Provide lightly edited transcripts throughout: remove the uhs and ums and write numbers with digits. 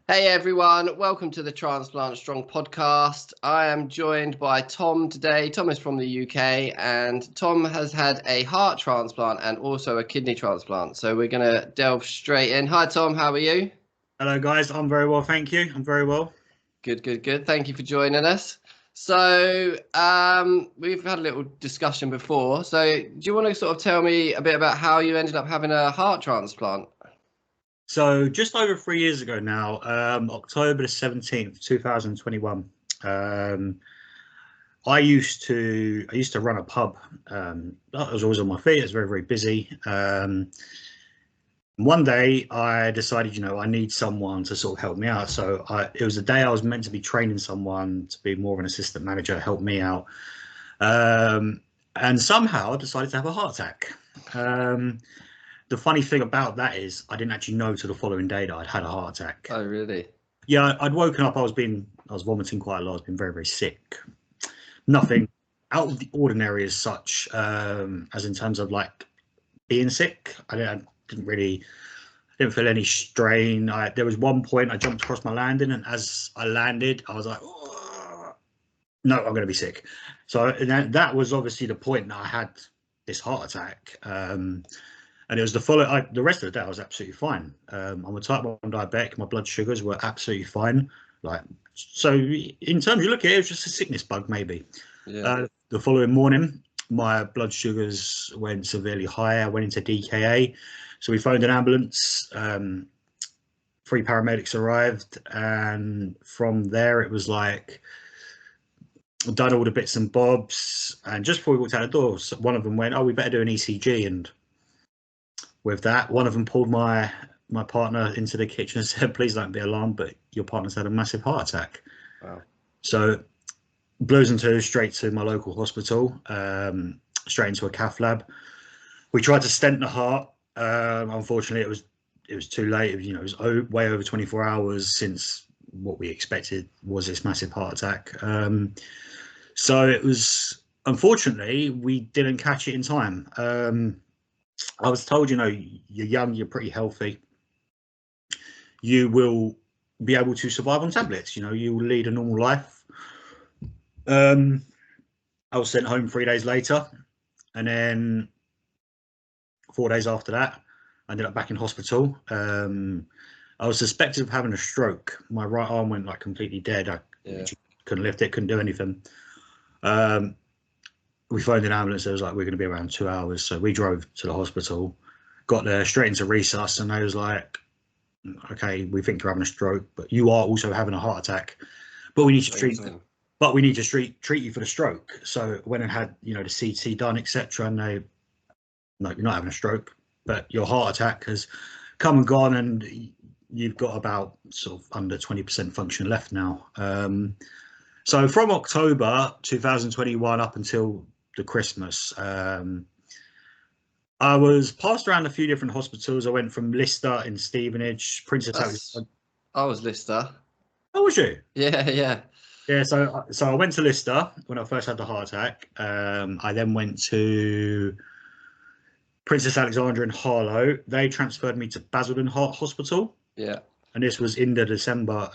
Hey everyone, welcome to the Transplant Strong Podcast. I am joined by Tom today. Tom is from the UK and Tom has had a heart transplant and also a kidney transplant. So we're going to delve straight in. Hi Tom, how are you? Hello guys, I'm very well, thank you. I'm very well. Good. Thank you for joining us. So we've had a little discussion before. So do you want to sort of tell me a bit about how you ended up having a heart transplant? So just over 3 years ago now, October the 17th, 2021, I used to run a pub. I was always on my feet. It was very, very busy. One day I decided, I need someone to sort of help me out. So it was the day I was meant to be training someone to be more of an assistant manager, help me out. And somehow I decided to have a heart attack. The funny thing about that is I didn't actually know till the following day that I'd had a heart attack. Oh, really? Yeah, I'd woken up. I was vomiting quite a lot. I was being very, very sick. Nothing out of the ordinary as such, as in terms of like being sick. I didn't feel any strain. There was one point I jumped across my landing, and as I landed, I was like, oh, no, I'm going to be sick. So that was obviously the point that I had this heart attack. And it was the rest of the day I was absolutely fine. I'm a type 1 diabetic. My blood sugars were absolutely fine. So in terms you look at it, it was just a sickness bug maybe. Yeah. The following morning, my blood sugars went severely high. I went into DKA. So we phoned an ambulance. 3 paramedics arrived. And from there, it was like, done all the bits and bobs. And just before we walked out the door, one of them went, oh, we better do an ECG. And with that, one of them pulled my partner into the kitchen and said, please don't be alarmed, but your partner's had a massive heart attack. Wow. So blues and twos straight to my local hospital, straight into a cath lab. We tried to stent the heart. Unfortunately, it was too late. It was way over 24 hours since what we expected was this massive heart attack. So it was, unfortunately, we didn't catch it in time. I was told, you're young, you're pretty healthy. You will be able to survive on tablets. You will lead a normal life. I was sent home 3 days later, and then 4 days after that, I ended up back in hospital. I was suspected of having a stroke. My right arm went like completely dead. I couldn't lift it, couldn't do anything. We phoned an ambulance. It was like, we're going to be around 2 hours. So we drove to the hospital, got there straight into resus, and they was like, okay, we think you're having a stroke, but you are also having a heart attack. But we need to treat you for the stroke. So went and had, the CT done, etc. And no, you're not having a stroke, but your heart attack has come and gone, and you've got about sort of under 20% function left now. So from October 2021 up until the Christmas, I was passed around a few different hospitals. I went from Lister in Stevenage, Princess Alexandra. I was Lister. Oh, was you? Yeah. Yeah, so I went to Lister when I first had the heart attack. I then went to Princess Alexandra in Harlow. They transferred me to Basildon Heart Hospital. Yeah. And this was in the December.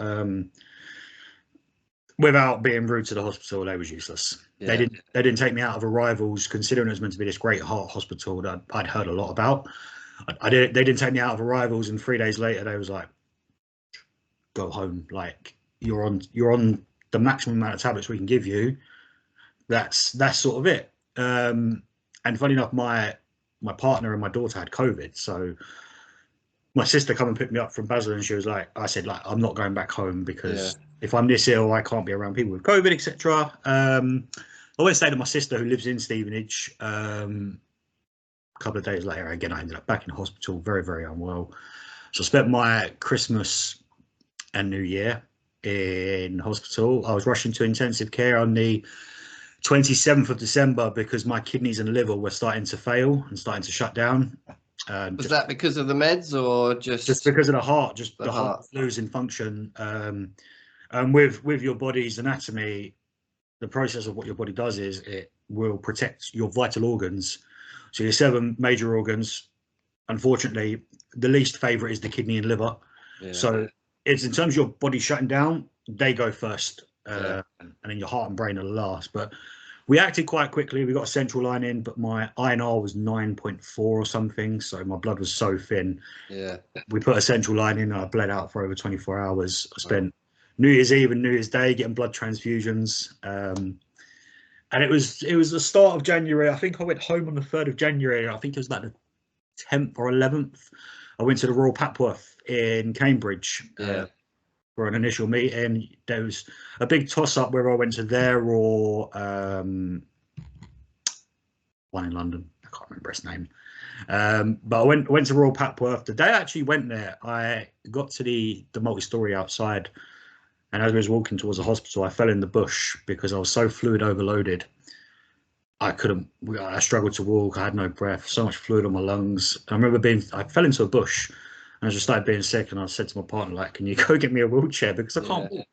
Without being rude to the hospital, they was useless. Yeah. They didn't take me out of arrivals, considering it was meant to be this great heart hospital that I'd heard a lot about. They didn't take me out of arrivals, and 3 days later they was like, go home. Like, you're on the maximum amount of tablets we can give you. That's sort of it. And funny enough, my partner and my daughter had COVID, so my sister come and picked me up from Basel, and I said, I'm not going back home, because if I'm this ill, I can't be around people with COVID, etc. I went and stayed with my sister, who lives in Stevenage. A couple of days later, again, I ended up back in hospital, very, very unwell. So I spent my Christmas and New Year in hospital. I was rushed into intensive care on the 27th of December because my kidneys and liver were starting to fail and starting to shut down. Was that because of the meds, or just because of the heart? Just the heart losing function. And with your body's anatomy, the process of what your body does is it will protect your vital organs. So your 7 major organs, unfortunately, the least favorite is the kidney and liver. Yeah. So it's in terms of your body shutting down, they go first, and then your heart and brain are last. But we acted quite quickly. We got a central line in, but my INR was 9.4 or something, so my blood was so thin. Yeah. We put a central line in, and I bled out for over 24 hours. I spent New Year's Eve and New Year's Day getting blood transfusions. And it was the start of January. I think I went home on the 3rd of January. I think it was like the 10th or 11th. I went to the Royal Papworth in Cambridge for an initial meeting. There was a big toss-up whether I went to there or one in London. I can't remember its name. But I went to Royal Papworth. The day I actually went there, I got to the multi-story outside. And as I was walking towards the hospital, I fell in the bush because I was so fluid overloaded. I struggled to walk. I had no breath, so much fluid on my lungs. I remember I fell into a bush and I just started being sick. And I said to my partner, like, can you go get me a wheelchair? Because I can't walk.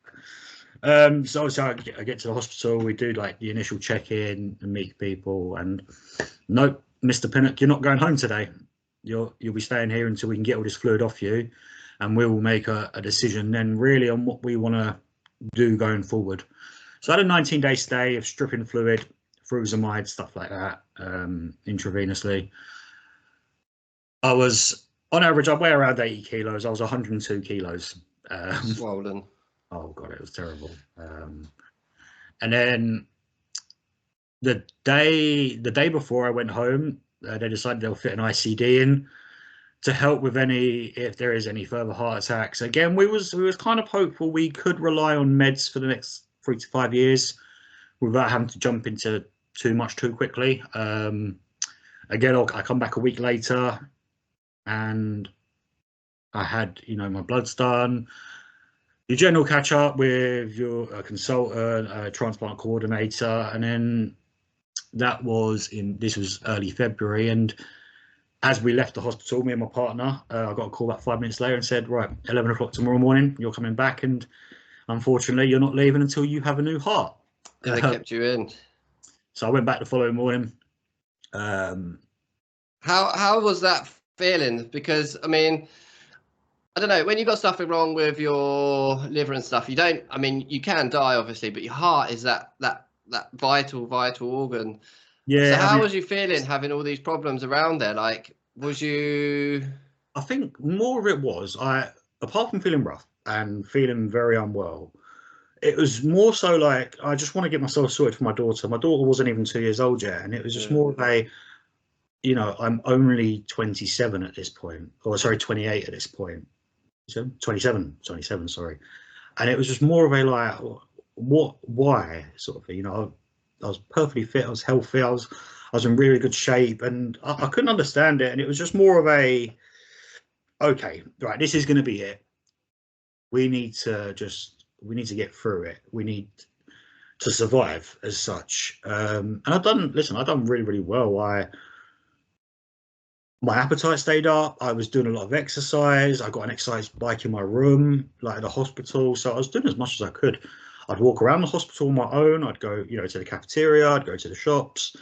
So obviously I get to the hospital. We do like the initial check-in and meet people. And nope, Mr. Pinnock, you're not going home today. You'll be staying here until we can get all this fluid off you. And we will make a decision then really on what we want to do going forward. So I had a 19-day stay of stripping fluid, furosemide, stuff like that, intravenously. I was, on average, I weigh around 80 kilos. I was 102 kilos. Swollen. Oh, God, it was terrible. And then the day before I went home, they decided they'll fit an ICD in to help with if there is any further heart attacks. Again, we was kind of hopeful we could rely on meds for the next 3 to 5 years without having to jump into too much too quickly. Again, I come back a week later and I had, my bloods done, your general catch up with your consultant, transplant coordinator, and then this was early February, and as we left the hospital, me and my partner, I got a call about 5 minutes later and said, right, 11 o'clock tomorrow morning, you're coming back, and unfortunately, you're not leaving until you have a new heart. They kept you in. So I went back the following morning. How was that feeling? Because, I mean, I don't know, when you've got something wrong with your liver and stuff, you can die, obviously, but your heart is that vital organ. Yeah. So how was you feeling having all these problems around there? Like, was you... I think more of it was, apart from feeling rough and feeling very unwell, it was more so like, I just want to get myself sorted for my daughter. My daughter wasn't even 2 years old yet. And it was just more of a, I'm only 27 at this point, or sorry, 28 at this point. So 27, sorry. And it was just more of a like, why sort of thing, I was perfectly fit. I was healthy. I was in really good shape, and I couldn't understand it. And it was just more of a, okay, right, this is going to be it. We need to get through it. We need to survive as such. And I've done really, really well. My appetite stayed up. I was doing a lot of exercise. I got an exercise bike in my room, like at the hospital. So I was doing as much as I could. I'd walk around the hospital on my own. I'd go, to the cafeteria. I'd go to the shops.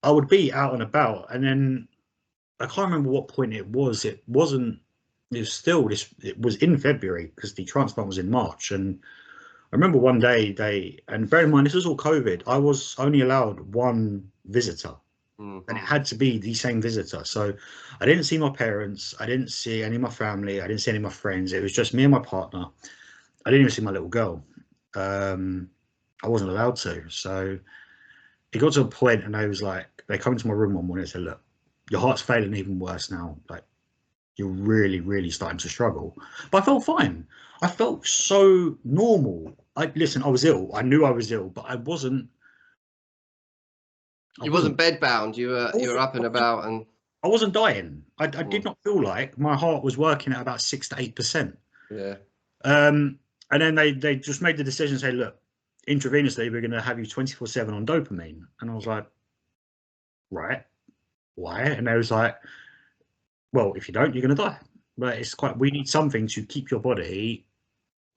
I would be out and about. And then I can't remember what point it was. It was in February because the transplant was in March. And I remember one day and bear in mind, this was all COVID. I was only allowed one visitor. And it had to be the same visitor. So I didn't see my parents. I didn't see any of my family. I didn't see any of my friends. It was just me and my partner. I didn't even see my little girl. I wasn't allowed to. So it got to a point and they come into my room one morning and said, look, your heart's failing even worse now. Like, you're really, really starting to struggle. But I felt fine. I felt so normal. I was ill. I knew I was ill, but I wasn't. You wasn't bedbound. You were up and about, and I wasn't dying. I did not feel like my heart was working at about 6 to 8%. Yeah. And then they just made the decision to say, look, intravenously, we're going to have you 24/7 on dopamine. And I was like, right, why? And they was like, well, if you don't, you're going to die. But we need something to keep your body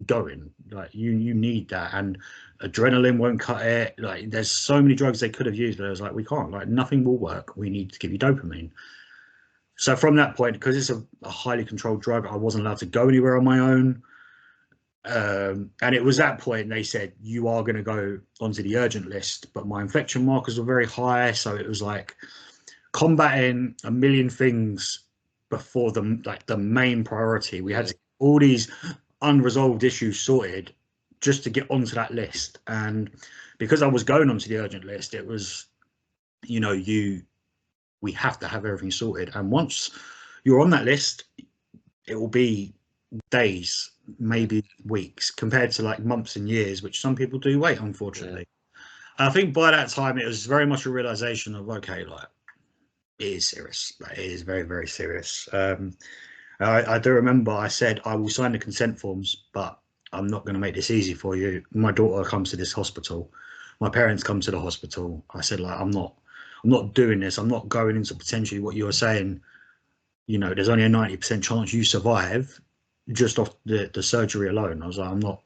going. Like you need that. And adrenaline won't cut it. Like there's so many drugs they could have used, but I was like, we can't. Like nothing will work. We need to give you dopamine. So from that point, because it's a highly controlled drug, I wasn't allowed to go anywhere on my own. And it was that point they said, you are going to go onto the urgent list, but my infection markers were very high. So it was like combating a million things before the main priority. We had to get all these unresolved issues sorted just to get onto that list. And because I was going onto the urgent list, it was, we have to have everything sorted. And once you're on that list, it will be days, maybe weeks, compared to like months and years, which some people do wait, unfortunately. And I think by that time it was very much a realization of, okay, like, it is serious. Like, it is very, very serious. I do remember I said, I will sign the consent forms, but I'm not going to make this easy for you. My daughter comes to this hospital, my parents come to the hospital. I said, like, I'm not doing this. I'm not going into potentially what you were saying, there's only a 90% chance you survive just off the surgery alone. I was like, I'm not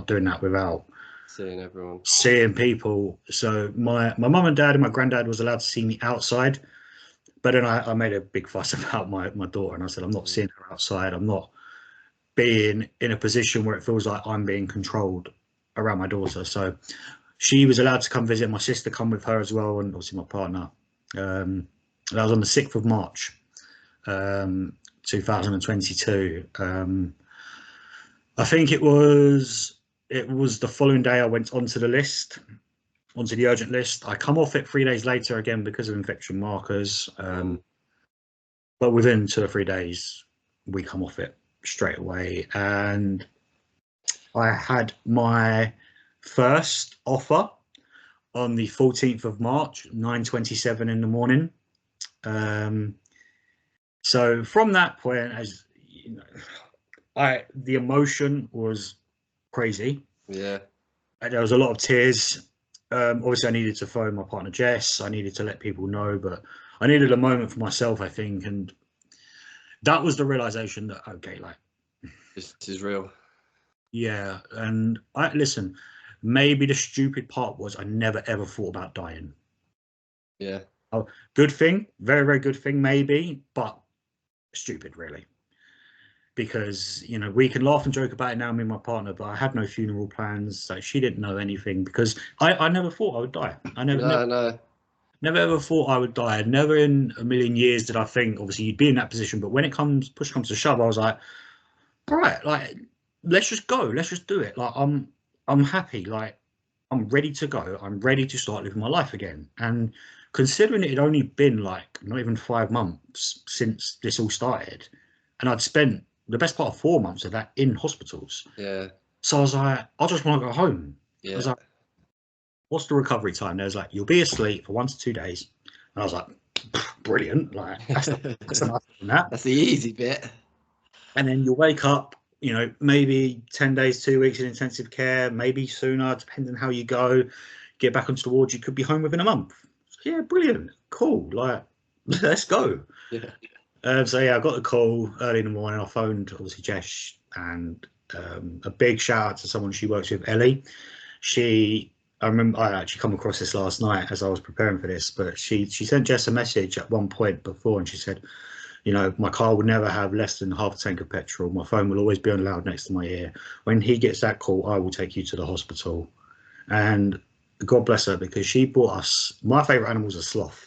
doing that without seeing people. So my mum and dad and my granddad was allowed to see me outside, but then I made a big fuss about my daughter, and I said, I'm not seeing her outside. I'm not being in a position where it feels like I'm being controlled around my daughter. So she was allowed to come visit, my sister come with her as well, and obviously my partner. That was on the 6th of March 2022. I think it was the following day I went onto the urgent list. I come off it 3 days later again because of infection markers, but within 2 or 3 days we come off it straight away. And I had my first offer on the 14th of March, 9:27 in the morning. So from that point, as you know, the emotion was crazy. Yeah. There was a lot of tears. Obviously I needed to phone my partner Jess. I needed to let people know, but I needed a moment for myself, I think. And that was the realization that, okay, like, this is real. Yeah. And listen, maybe the stupid part was I never ever thought about dying. Yeah. Oh, good thing, very, very good thing, maybe, but stupid, really. Because, we can laugh and joke about it now, me and my partner, but I had no funeral plans. Like, she didn't know anything, because I never thought I would die. Never ever thought I would die. Never in a million years did I think, obviously, you'd be in that position. But when push comes to shove, I was like, all right, like, let's just go. Let's just do it. Like, I'm happy. Like, I'm ready to go. I'm ready to start living my life again. And considering it had only been like not even 5 months since this all started, and I'd spent the best part of 4 months of that in hospitals. Yeah. So I was like, I just want to go home. Yeah. I was like, what's the recovery time? There's like, you'll be asleep for 1 to 2 days. And I was like, brilliant. Like, that's the easy bit. And then you'll wake up, maybe 10 days, 2 weeks in intensive care, maybe sooner, depending on how you go. Get back onto the ward, you could be home within a month. So, yeah, brilliant. Cool. Like, let's go. Yeah. So yeah, I got a call early in the morning. I phoned obviously Jess, and a big shout out to someone she works with, Ellie. I remember I actually come across this last night as I was preparing for this, but she sent Jess a message at one point before, and she said, my car will never have less than half a tank of petrol. My phone will always be on loud next to my ear. When he gets that call, I will take you to the hospital. And God bless her, because she bought us, my favourite animal is a sloth.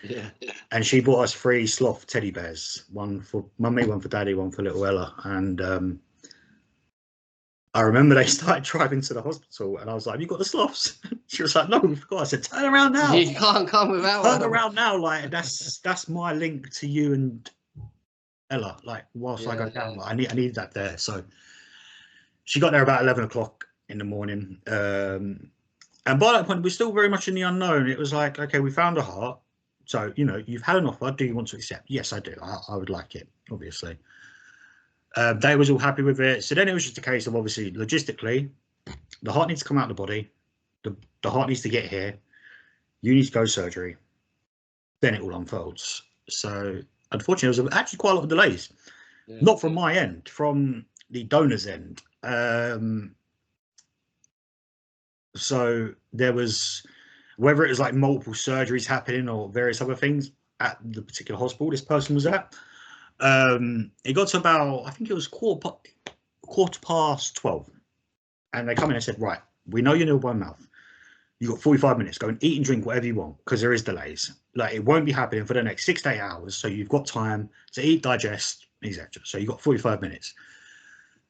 Yeah. And she bought us 3 sloth teddy bears, one for mummy, one for daddy, one for little Ella. And I remember they started driving to the hospital, and I was like, have you got the sloths? She was like, no, we forgot. I said, turn around now. You can't come without one. Turn around now. Like, that's my link to you and Ella. Like, whilst I go down, like, I need that there. So she got there about 11 o'clock in the morning. And by that point, we're still very much in the unknown. It was like, okay, we found a heart. So, you've had an offer. Do you want to accept? Yes, I do. I would like it, obviously. They was all happy with it. So then it was just a case of, obviously, logistically, the heart needs to come out of the body. The heart needs to get here. You need to go to surgery. Then it all unfolds. So, unfortunately, there was actually quite a lot of delays. Yeah. Not from my end, from the donor's end. So there was, whether it was like multiple surgeries happening or various other things at the particular hospital this person was at, it got to about, I think it was quarter 12:15, and they come in and said, right, we know you're nil by mouth. You've got 45 minutes. Go and eat and drink whatever you want, because there is delays. Like, it won't be happening for the next 6 to 8 hours. So you've got time to eat, digest, etc. So you've got 45 minutes.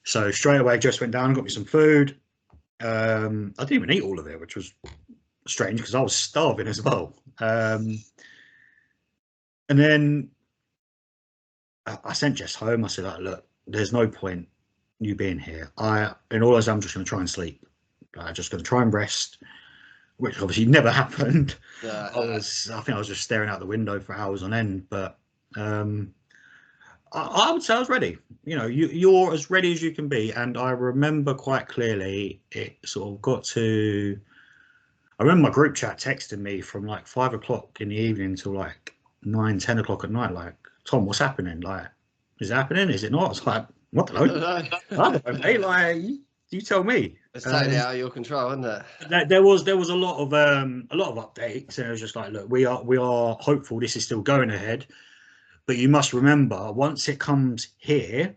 So straight away, just went down and got me some food. I didn't even eat all of it, which was strange because I was starving as well. And then I sent Jess home. I said, like, look, there's no point you being here. In all honesty, I'm just going to try and sleep. I'm just going to try and rest, which obviously never happened. I think I was just staring out the window for hours on end. But I would say I was ready. You know, you're as ready as you can be. And I remember quite clearly it sort of got to. I remember my group chat texting me from like 5 o'clock in the evening till like 9, 10 o'clock at night. Like, Tom, what's happening? Like, is it happening? Is it not? It's like, what the hell? I don't know, mate. Like, you tell me. It's totally out of your control, isn't it? There was a lot of updates, and it was just like, look, we are hopeful this is still going ahead, but you must remember, once it comes here,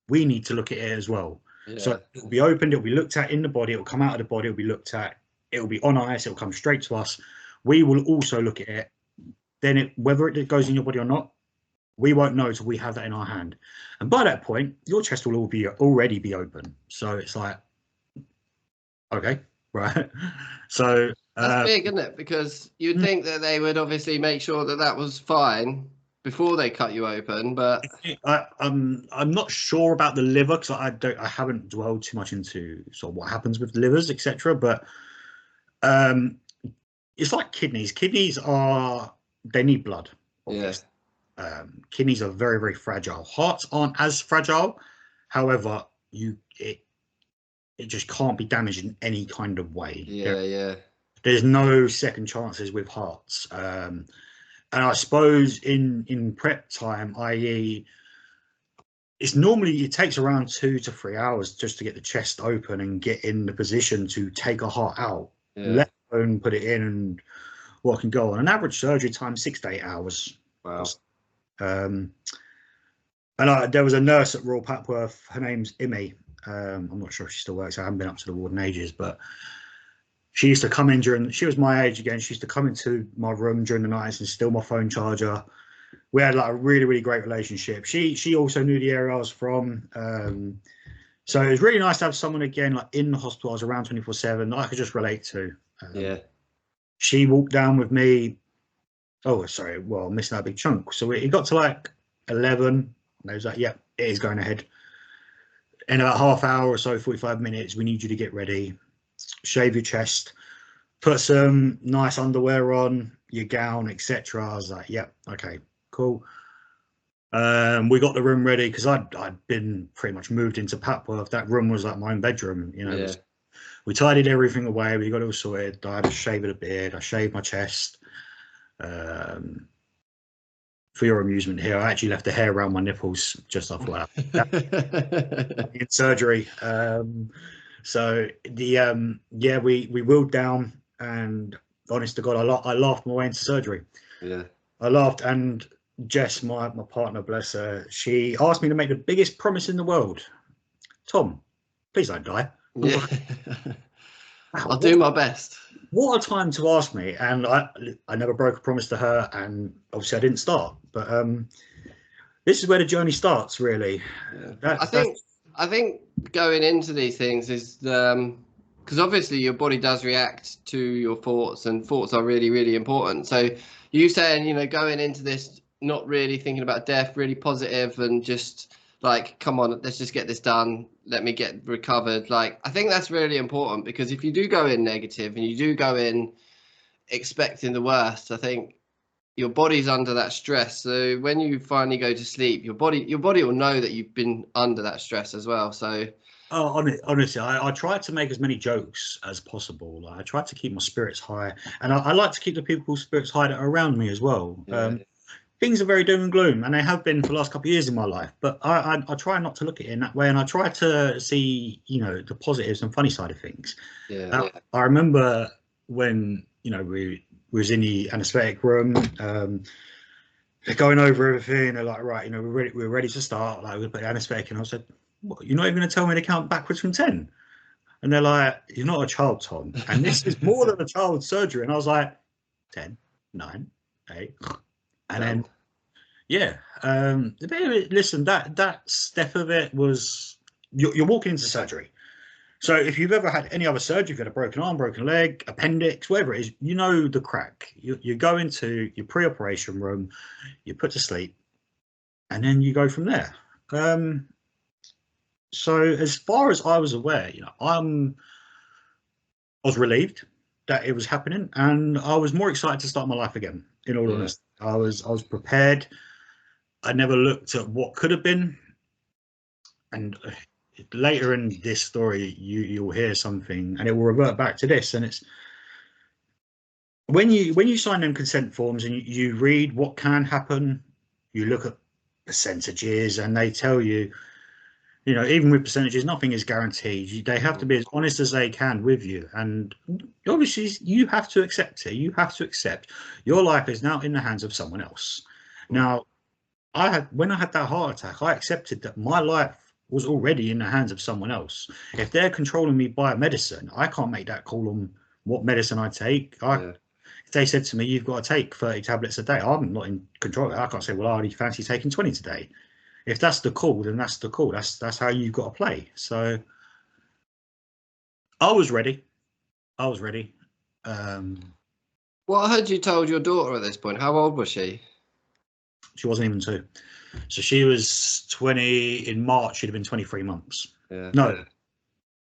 we need to look at it as well. Yeah. So it'll be opened, it'll be looked at in the body, it'll come out of the body, it'll be looked at, it'll be on ice, it'll come straight to us. We will also look at it. Then whether it goes in your body or not, we won't know until we have that in our hand. And by that point, your chest will already be open. So it's like, okay, right. So that's big, isn't it? Because you'd think that they would obviously make sure that that was fine before they cut you open. But I'm not sure about the liver, because I haven't dwelled too much into sort of what happens with livers, etc. But it's like kidneys. Kidneys they need blood. Obviously. Yeah. Kidneys are very, very fragile. Hearts aren't as fragile. However, it just can't be damaged in any kind of way. Yeah. There's no second chances with hearts. And I suppose in prep time, i.e., it takes around 2 to 3 hours just to get the chest open and get in the position to take a heart out, let alone put it in and what can go on. An average surgery time, 6 to 8 hours. Wow. And there was a nurse at Royal Papworth. Her name's Imi. I'm not sure if she still works. I haven't been up to the ward in ages, but she used to come in she was my age again. She used to come into my room during the nights and steal my phone charger. We had like a really, really great relationship. She also knew the area I was from. So it was really nice to have someone again, like in the hospital. I was around 24/7 that I could just relate to. She walked down with me. Oh, sorry. Well, I'm missing out a big chunk. So it got to like 11. And I was like, yeah, it is going ahead. In about half hour or so, 45 minutes, we need you to get ready, shave your chest, put some nice underwear on, your gown, etc. I was like, yeah, okay, cool. We got the room ready because I'd been pretty much moved into Papworth. That room was like my own bedroom, you know. We tidied everything away. We got it all sorted. I had a shave of the beard. I shaved my chest. For your amusement here, I actually left the hair around my nipples just off what happened in surgery. So we wheeled down, and honest to God, I laughed my way into surgery. Yeah, I laughed, and Jess, my partner, bless her, she asked me to make the biggest promise in the world. Tom, please don't die. Yeah. I'll do my best. What a time to ask me, and I never broke a promise to her, and obviously I didn't start. But this is where the journey starts, really. Yeah. I think going into these things is because obviously your body does react to your thoughts, and thoughts are really, really important. So you saying, you know, going into this not really thinking about death, really positive, and just like, come on, let's just get this done. Let me get recovered. Like, I think that's really important, because if you do go in negative and you do go in expecting the worst, I think your body's under that stress. So when you finally go to sleep, your body will know that you've been under that stress as well. So, honestly, I try to make as many jokes as possible. I try to keep my spirits high, and I like to keep the people's spirits high that are around me as well. Yeah. Things are very doom and gloom, and they have been for the last couple of years in my life. But I try not to look at it in that way, and I try to see, you know, the positives and funny side of things. Yeah. I remember when, you know, we was in the anaesthetic room, they're going over everything. They're like, right, you know, we're ready to start. Like, we put the anaesthetic, and I said, what, you're not even going to tell me to count backwards from 10? And they're like, you're not a child, Tom. And this is more than a child's surgery. And I was like, 10, 9, 8. And then, yeah. Listen, that step of it was, you're walking into surgery. So if you've ever had any other surgery, if you've had a broken arm, broken leg, appendix, whatever it is, you know the crack. You go into your pre-operation room, you put to sleep, and then you go from there. So as far as I was aware, I was relieved that it was happening, and I was more excited to start my life again. In all honesty, I was prepared. I never looked at what could have been, and later in this story, you'll hear something, and it will revert back to this. And it's when you sign them consent forms and you read what can happen, you look at percentages, and they tell you. Even with percentages, nothing is guaranteed. They have to be as honest as they can with you. And obviously, you have to accept it. You have to accept your life is now in the hands of someone else. Now, when I had that heart attack, I accepted that my life was already in the hands of someone else. If they're controlling me by medicine, I can't make that call on what medicine I take. If they said to me, you've got to take 30 tablets a day, I'm not in control of it. I can't say, well, I only fancy taking 20 today. If that's the call, then that's the call. That's how you've got to play. So I was ready. Well, I heard you told your daughter at this point. How old was she? She wasn't even 2. So she was 20 in March. She'd have been 23 months. No.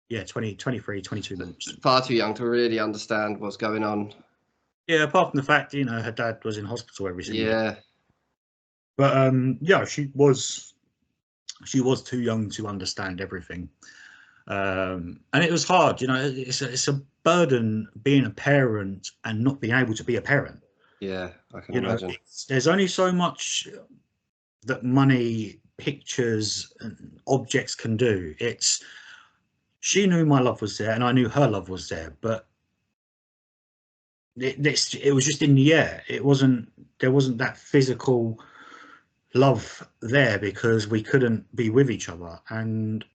Yeah, 23, 22 months. Far too young to really understand what's going on. Yeah, apart from the fact, her dad was in hospital every single day. But she was too young to understand everything, and it was hard. It's a burden being a parent and not being able to be a parent. Yeah, I can imagine. There's only so much that money, pictures, and objects can do. She knew my love was there, and I knew her love was there, but it was just in the air. There wasn't that physical love there because we couldn't be with each other. And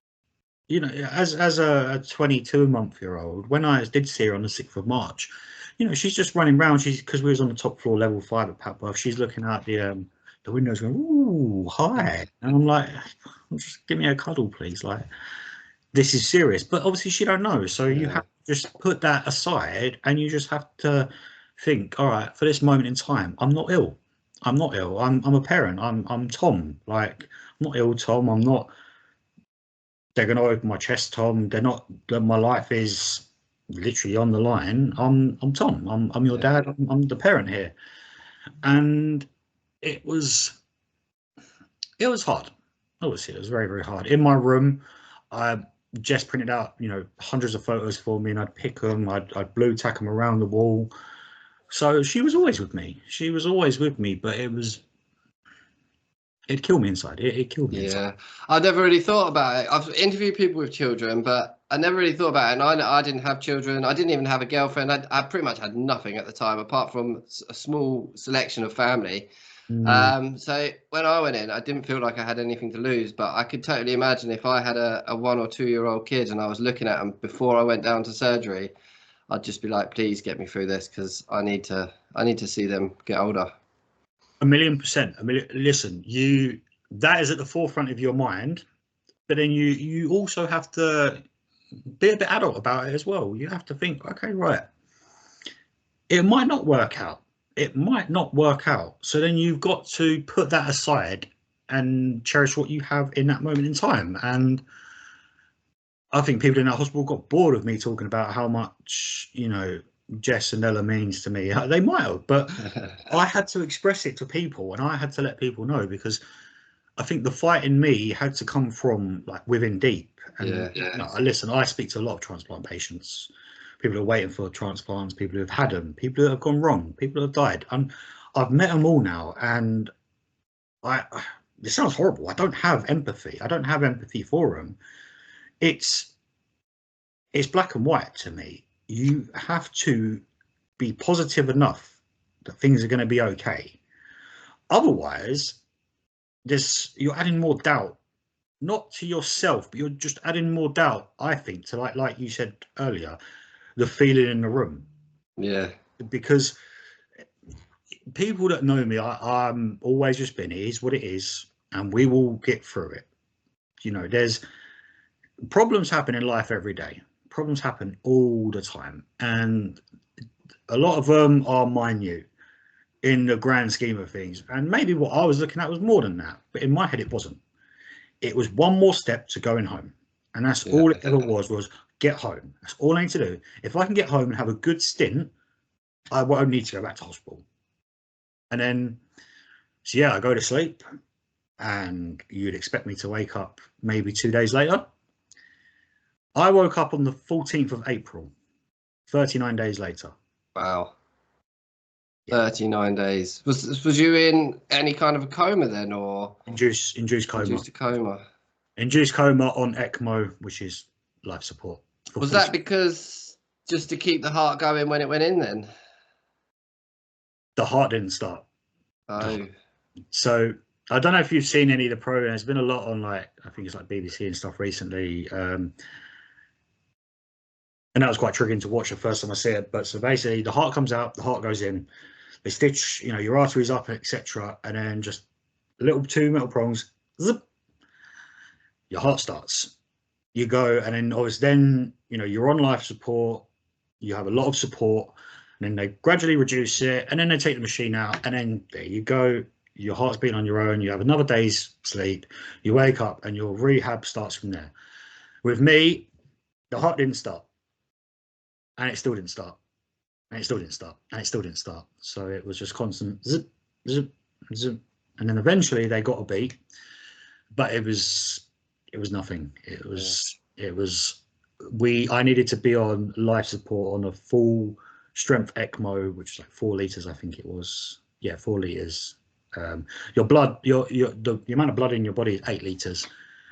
as a 22-month-year-old, when I did see her on the 6th of March, she's just running around. Because we was on the top floor, level 5 at Papworth, she's looking out the windows going, ooh, hi. And I'm like, just give me a cuddle, please. Like, this is serious. But obviously she don't know, so you have to just put that aside, and you just have to think, all right, for this moment in time, I'm not ill. I'm a parent. I'm Tom. Like, I'm not ill, Tom. I'm not. They're going to open my chest, Tom. They're not. My life is literally on the line. I'm Tom. I'm your dad. I'm the parent here. And it was hard. Obviously, it was very, very hard. In my room, Jess printed out, hundreds of photos for me, and I'd pick them. I'd blue tack them around the wall. So she was always with me. But it killed me inside. It killed me inside. I never really thought about it. I've interviewed people with children, but I never really thought about it. And I didn't have children. I didn't even have a girlfriend. I pretty much had nothing at the time, apart from a small selection of family. So when I went in, I didn't feel like I had anything to lose, but I could totally imagine if I had a 1 or 2 year old kid and I was looking at them before I went down to surgery, I'd just be like, please get me through this, because I need to see them get older. 1,000,000%. Listen, that is at the forefront of your mind, but then you also have to be a bit adult about it as well. You have to think, okay, right, it might not work out. So then you've got to put that aside and cherish what you have in that moment in time. And I think people in that hospital got bored of me talking about how much, Jess and Ella means to me. They might have, but I had to express it to people, and I had to let people know, because I think the fight in me had to come from within deep. And listen, I speak to a lot of transplant patients, people who are waiting for transplants, people who have had them, people who have gone wrong, people who have died. And I've met them all now, and this sounds horrible. I don't have empathy. For them. It's black and white to me. You have to be positive enough that things are going to be okay. Otherwise, you're adding more doubt not to yourself, but you're just adding more doubt, I think, to like you said earlier, the feeling in the room. Yeah. Because people that know me, I'm always just been, it is what it is, and we will get through it. You know, there's problems happen in life every day. Problems happen all the time, and a lot of them are minute in the grand scheme of things. And maybe what I was looking at was more than that, but in my head, it wasn't. It was one more step to going home, and that's all it ever was get home. That's all I need to do. If I can get home and have a good stint, I won't need to go back to hospital. And then, so yeah, I go to sleep, and you'd expect me to wake up maybe 2 days later. I woke up on the 14th of April, 39 days later. Wow. 39 days. Was you in any kind of a coma then, or induced coma? Induced coma. Induced coma on ECMO, which is life support. Was that because just to keep the heart going when it went in then? The heart didn't start. Oh. So I don't know if you've seen any of the programs. There's been a lot on, like, I think it's like BBC and stuff recently. And that was quite triggering to watch the first time I see it. But so basically the heart comes out, the heart goes in, they stitch, you know, your arteries up, etc. And then just two metal prongs, zip, your heart starts. You go, and then obviously then, you know, you're on life support, you have a lot of support, and then they gradually reduce it, and then they take the machine out, and then there you go, your heart's beating on your own, you have another day's sleep, you wake up, and your rehab starts from there. With me, the heart didn't start, and it still didn't start, and it still didn't start, and it still didn't start. So it was just constant zip, zip, zip, and then eventually they got a beat, but it was nothing. I needed to be on life support on a full strength ECMO, which is like 4 liters, I think it was. Yeah, 4 liters. Your blood, the amount of blood in your body is 8 liters.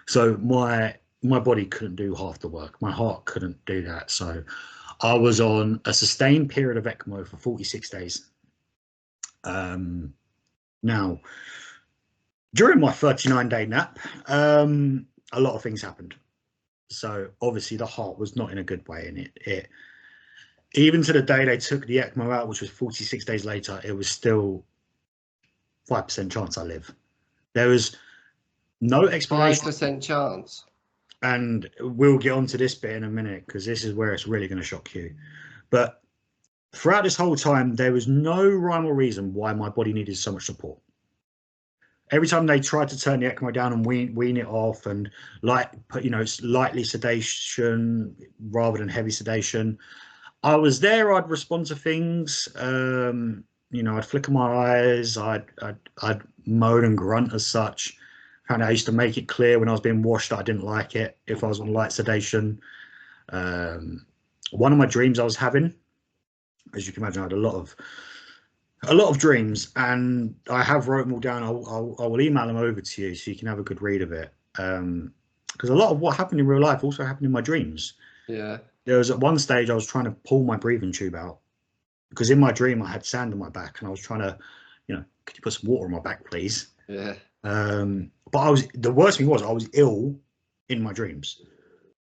So my body couldn't do half the work. My heart couldn't do that. So I was on a sustained period of ECMO for 46 days. Now, during my 39-day nap, a lot of things happened. So obviously the heart was not in a good way, and it even to the day they took the ECMO out, which was 46 days later, it was still 5% chance I live. There was no explanation. 5% chance. And we'll get onto this bit in a minute, because this is where it's really going to shock you. But throughout this whole time, there was no rhyme or reason why my body needed so much support. Every time they tried to turn the ECMO down and wean it off, and lightly sedation rather than heavy sedation, I was there. I'd respond to things. I'd flicker my eyes. I'd moan and grunt as such. And I used to make it clear when I was being washed that I didn't like it if I was on light sedation. One of my dreams I was having, as you can imagine, I had a lot of dreams, and I have wrote them all down. I will email them over to you so you can have a good read of it. Because a lot of what happened in real life also happened in my dreams. Yeah. There was at one stage I was trying to pull my breathing tube out, because in my dream I had sand on my back, and I was trying to, could you put some water on my back, please? Yeah. But the worst thing was I was ill in my dreams.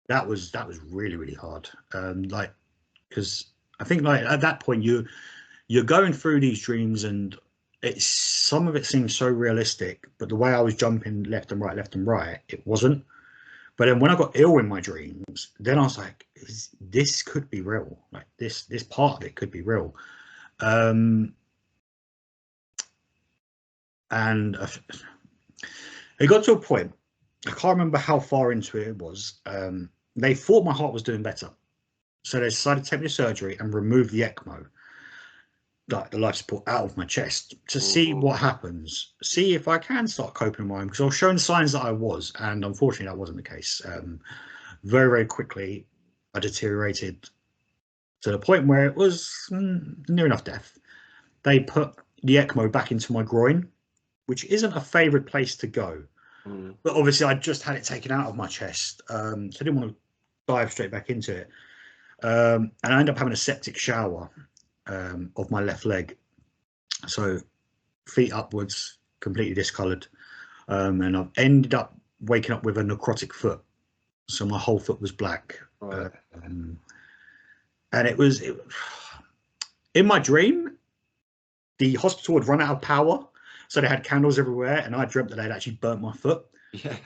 That was really, really hard. Because I think at that point you're going through these dreams, and some of it seems so realistic, but the way I was jumping left and right, it wasn't. But then when I got ill in my dreams, then I was like, this could be real. Like this part of it could be real. And it got to a point, I can't remember how far into it was. They thought my heart was doing better, so they decided to take me to surgery and remove the ECMO, like the life support, out of my chest to see what happens, see if I can start coping on my own, because I was showing signs that I was, and unfortunately that wasn't the case. Very, very quickly I deteriorated to the point where it was near enough death. They put the ECMO back into my groin, which isn't a favorite place to go. But obviously I just had it taken out of my chest, so I didn't want to dive straight back into it. And I ended up having a septic shower of my left leg, so feet upwards, completely discoloured, and I've ended up waking up with a necrotic foot. So my whole foot was black. Right. And it was in my dream, the hospital had run out of power. So they had candles everywhere. And I dreamt that they'd actually burnt my foot. Yeah.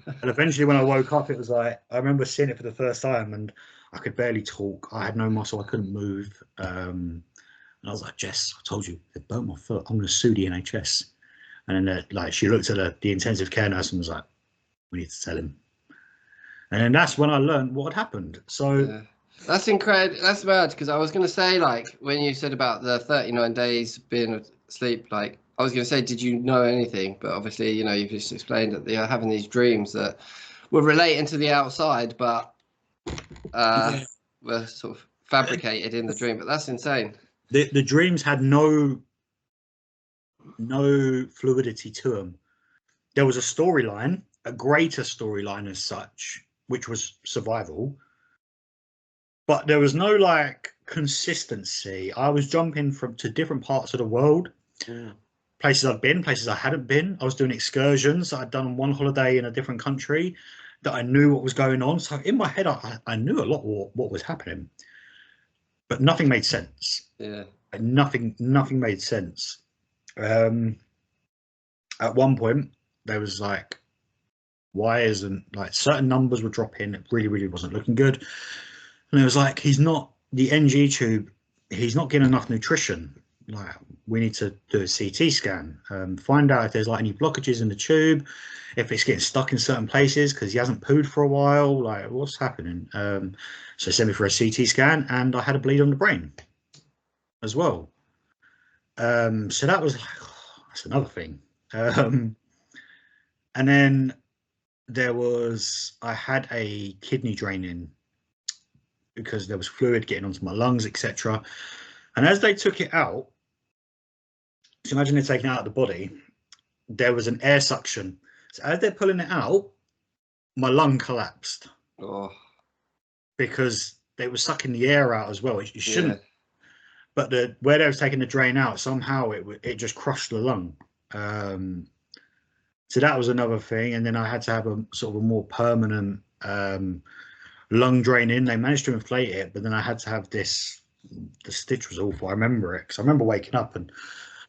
And eventually when I woke up, it was like, I remember seeing it for the first time and I could barely talk. I had no muscle. I couldn't move. And I was like, Jess, I told you, they burnt my foot. I'm going to sue the NHS. And then like she looked at the intensive care nurse and was like, we need to tell him. And then that's when I learned what had happened. So yeah. That's incredible. That's mad, because I was going to say, like, when you said about the 39 days being asleep, like, I was going to say, did you know anything? But obviously, you know, you've just explained that they're having these dreams that were relating to the outside, but were sort of fabricated in the dream. But that's insane. The dreams had no fluidity to them. There was a storyline, a greater storyline as such, which was survival, but there was no like consistency. I was jumping to different parts of the world, places I'd been, places I hadn't been. I was doing excursions that I'd done on one holiday in a different country that I knew what was going on. So in my head, I knew a lot what was happening, but nothing made sense. Yeah, nothing made sense. At one point, there was like wires and like certain numbers were dropping. It really wasn't looking good. And it was like, the NG tube, he's not getting enough nutrition. Like, we need to do a CT scan, find out if there's like any blockages in the tube, if it's getting stuck in certain places because he hasn't pooed for a while. Like, what's happening? So sent me for a CT scan, and I had a bleed on the brain as well. So that was like, that's another thing. And then I had a kidney draining because there was fluid getting onto my lungs, etc. And as they took it out, so imagine they're taking it out of the body, there was an air suction. So as they're pulling it out, my lung collapsed. Oh. Because they were sucking the air out as well. It shouldn't. Yeah. But where they was taking the drain out, somehow it just crushed the lung. So that was another thing. And then I had to have a sort of a more permanent lung drain in. They managed to inflate it, but then I had to have this. The stitch was awful. I remember it because I remember waking up and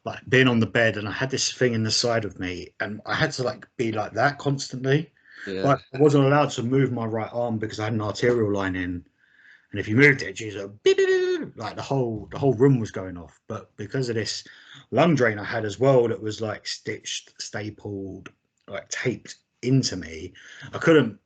like being on the bed, and I had this thing in the side of me, and I had to like be like that constantly. Yeah. Like I wasn't allowed to move my right arm because I had an arterial line in, and if you moved it, geez, like the whole room was going off. But because of this lung drain I had as well, that was like stitched, stapled, like taped into me, I couldn't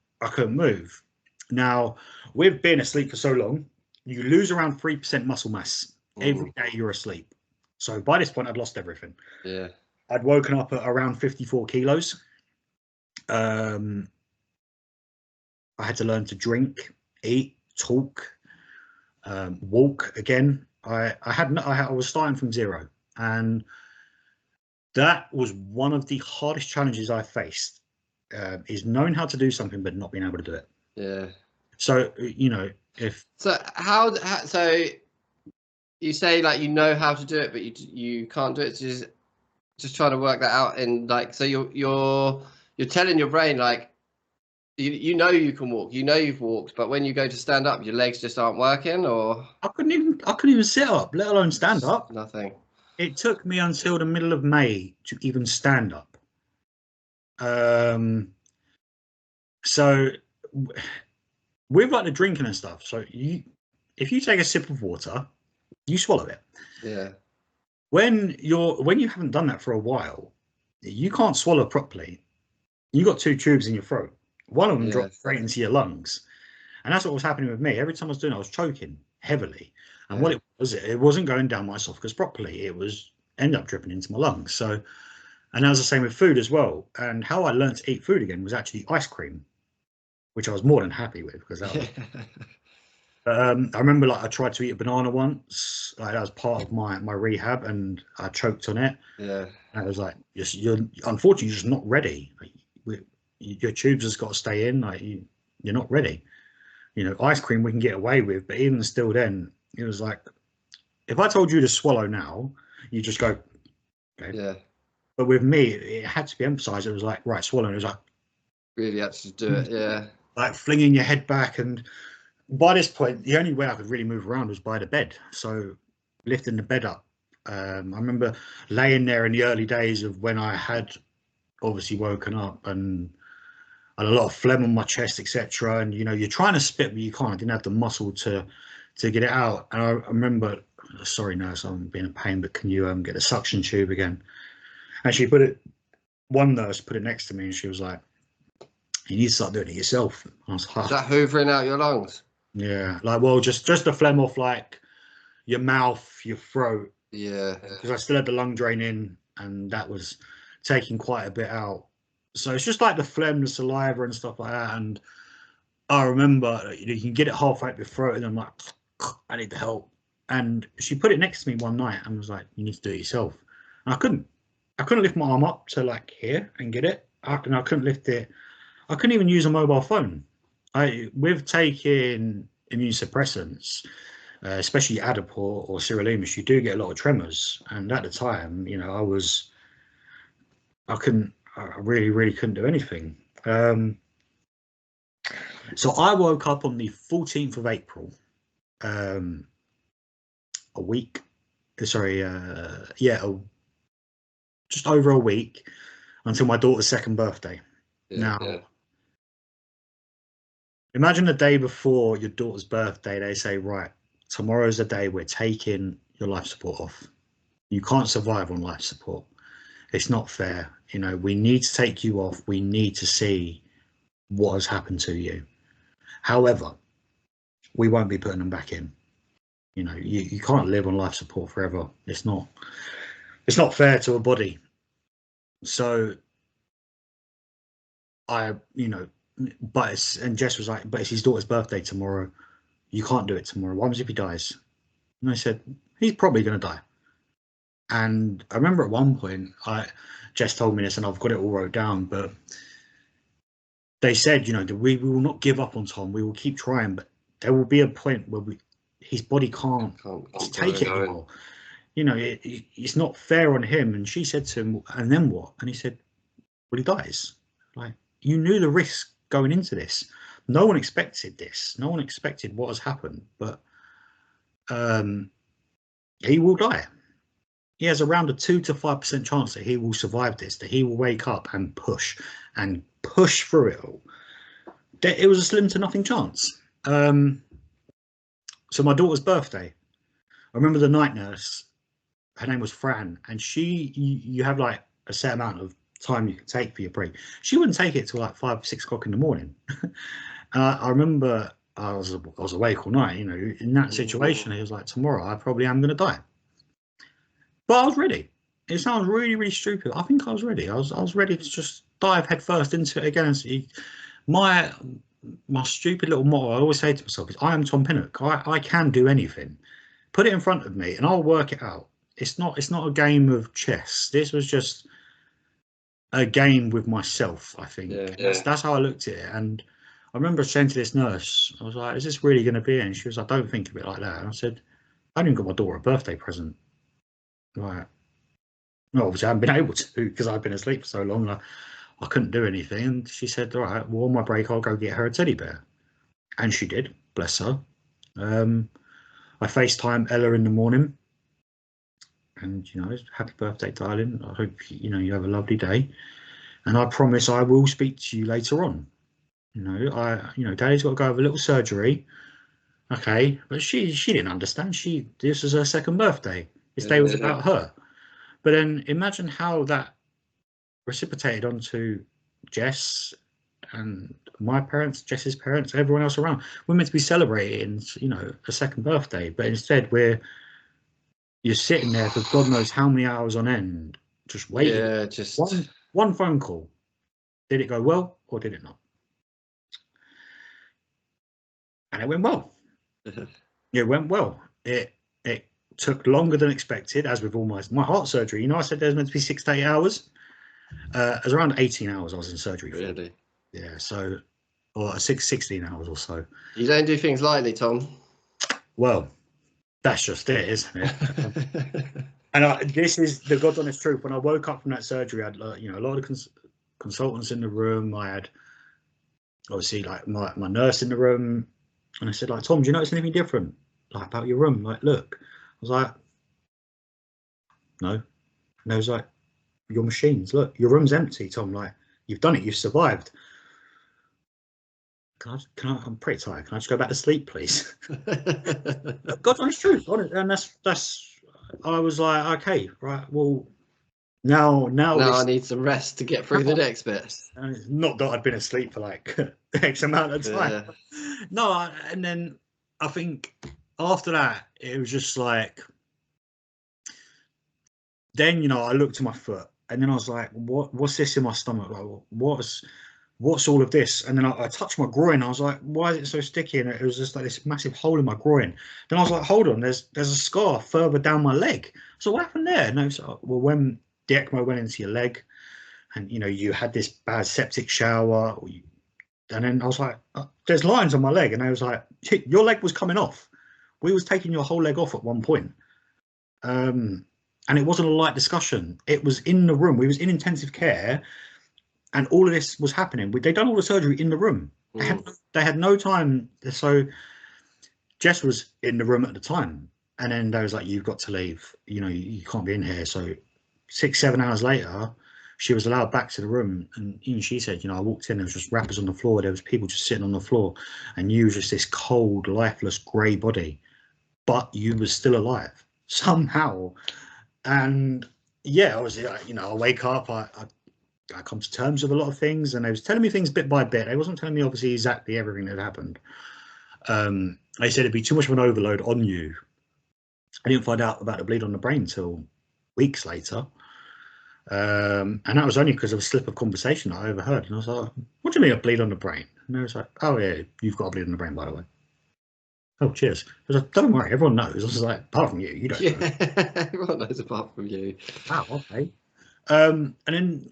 move. Now, with being asleep for so long, you lose around 3% muscle mass every day you're asleep. So by this point, I'd lost everything. Yeah. I'd woken up at around 54 kilos. I had to learn to drink, eat, talk, walk again. I was starting from zero, and that was one of the hardest challenges I faced. Is knowing how to do something but not being able to do it. Yeah. So so so you say like you know how to do it, but you can't do it. So just trying to work that out, and like so you're telling your brain like you know you can walk, you know you've walked, but when you go to stand up, your legs just aren't working. Or I couldn't even sit up, let alone stand up. Nothing. It took me until the middle of May to even stand up. So with like the drinking and stuff, so if you take a sip of water, you swallow it. Yeah. When you haven't done that for a while, you can't swallow properly. You got two tubes in your throat. One of them dropped straight into your lungs, and that's what was happening with me. Every time I was doing it, I was choking heavily, and what it wasn't going down my esophagus properly. It was ended up dripping into my lungs. So, and that was the same with food as well. And how I learned to eat food again was actually ice cream, which I was more than happy with because that was. I remember like I tried to eat a banana once, like that was part of my rehab, and I choked on it. Yeah. And I was like, you're unfortunately just not ready. Like, your tubes has got to stay in. Like you're not ready. Ice cream we can get away with, but even still, then it was like, if I told you to swallow now, you just go, okay. Yeah. But with me, it had to be emphasized. It was like, right, swallowing. It was like, Really had to do it, yeah. Like flinging your head back, and by this point, the only way I could really move around was by the bed. So lifting the bed up. I remember laying there in the early days of when I had obviously woken up and had a lot of phlegm on my chest, etc. And you're trying to spit, but you can't. I didn't have the muscle to get it out. And I remember, sorry, nurse, I'm being a pain, but can you get the suction tube again? And she one nurse put it next to me, and she was like, "You need to start doing it yourself." I was like, is that hoovering out your lungs? Yeah, like, well, just the phlegm off like your mouth, your throat. Yeah. Because I still had the lung drain in, and that was taking quite a bit out. So it's just like the phlegm, the saliva, and stuff like that. And I remember, you can get it halfway up your throat, and I'm like, I need the help. And she put it next to me one night and was like, "You need to do it yourself." And I couldn't lift my arm up to like here and get it. I couldn't lift it. I couldn't even use a mobile phone. With taking immunosuppressants, especially Adapor or sirolimus, you do get a lot of tremors. And at the time, I really couldn't do anything. So I woke up on the 14th of April, just over a week until my daughter's second birthday. Imagine the day before your daughter's birthday, they say, right, tomorrow's the day we're taking your life support off. You can't survive on life support. It's not fair. We need to take you off. We need to see what has happened to you. However, we won't be putting them back in. You can't live on life support forever. It's not fair to a body. So and Jess was like, but it's his daughter's birthday tomorrow. You can't do it tomorrow. What happens if he dies? And I said, he's probably going to die. And I remember at one point, Jess told me this, and I've got it all wrote down, but they said, we will not give up on Tom. We will keep trying, but there will be a point where his body can't take it anymore. It's not fair on him. And she said to him, and then what? And he said, well, he dies. Like, you knew the risk going into this. No one expected this. No one expected what has happened, but he will die. He has around a 2 to 5% chance that he will survive this, that he will wake up and push through it all. It was a slim to nothing chance. So my daughter's birthday, I remember the night nurse, her name was Fran, and you have like a set amount of time you can take for your break. She wouldn't take it till like 5, 6 o'clock in the morning. I remember I was awake all night, in that situation. He was like, tomorrow I probably am going to die. But I was ready. It sounds really, really stupid. I think I was ready. I was ready to just dive headfirst into it again. And see, my stupid little motto I always say to myself is, I am Tom Pinnock. I can do anything. Put it in front of me and I'll work it out. It's not a game of chess. This was just a game with myself, I think. Yeah. That's how I looked at it. And I remember saying to this nurse, I was like, is this really going to be it? And she was like, don't think of it like that. And I said, I didn't got my daughter a birthday present. Right. Well, obviously I haven't been able to because I've been asleep for so long. I couldn't do anything. And she said, all right, well, on my break, I'll go get her a teddy bear. And she did, bless her. I FaceTime Ella in the morning. And, happy birthday, darling. I hope, you have a lovely day. And I promise I will speak to you later on. Daddy's got to go have a little surgery. Okay. But she didn't understand. This was her second birthday. This day was about her. But then imagine how that reciprocated onto Jess and my parents, Jess's parents, everyone else around. We're meant to be celebrating, a second birthday. But instead you're sitting there for God knows how many hours on end, just waiting. Yeah, just one phone call. Did it go well or did it not? And it went well. It went well. It took longer than expected, as with all my heart surgery. I said there's meant to be 6 to 8 hours. It was around 18 hours I was in surgery for. Really? Yeah, so, or 16 hours or so. You don't do things lightly, Tom. Well, that's just it, isn't it? And this is the God's honest truth. When I woke up from that surgery, I had a lot of consultants in the room. I had obviously like my nurse in the room, and I said like, Tom, do you notice anything different like about your room? Like, look. I was like, no. And they was like, your machines, look, your room's empty, Tom. Like, you've done it, you've survived. I'm pretty tired. Can I just go back to sleep, please? God's honest truth, and that's. I was like, okay, right, well, now I need some rest to get through the next bit. Not that I'd been asleep for like X amount of time. No, and then I think after that, it was just like. Then I looked at my foot, and then I was like, what's this in my stomach? Like, what's all of this? And then I touched my groin. I was like, why is it so sticky? And it was just like this massive hole in my groin. Then I was like, hold on, there's a scar further down my leg. So what happened there? And I was like, well, when the ECMO went into your leg, and you had this bad septic shower, and then I was like, there's lines on my leg, and I was like, your leg was coming off. We was taking your whole leg off at one point. And it wasn't a light discussion. It was in the room. We was in intensive care, and all of this was happening. They'd done all the surgery in the room. They had no time. So Jess was in the room at the time, and then they was like, you've got to leave. You can't be in here. So 6-7 hours later, she was allowed back to the room, and she said, I walked in, there was just wrappers on the floor. There was people just sitting on the floor, and you was just this cold, lifeless, grey body, but you was still alive somehow. And yeah, obviously, I wake up, I come to terms with a lot of things, and they was telling me things bit by bit. They wasn't telling me obviously exactly everything that happened. They said it'd be too much of an overload on you. I didn't find out about the bleed on the brain till weeks later. And that was only because of a slip of conversation I overheard. And I was like, what do you mean a bleed on the brain? And they was like, oh yeah, you've got a bleed on the brain, by the way. Oh, cheers. I was like, don't worry, everyone knows. I was like, apart from you don't know. Everyone knows apart from you. Wow, okay. And then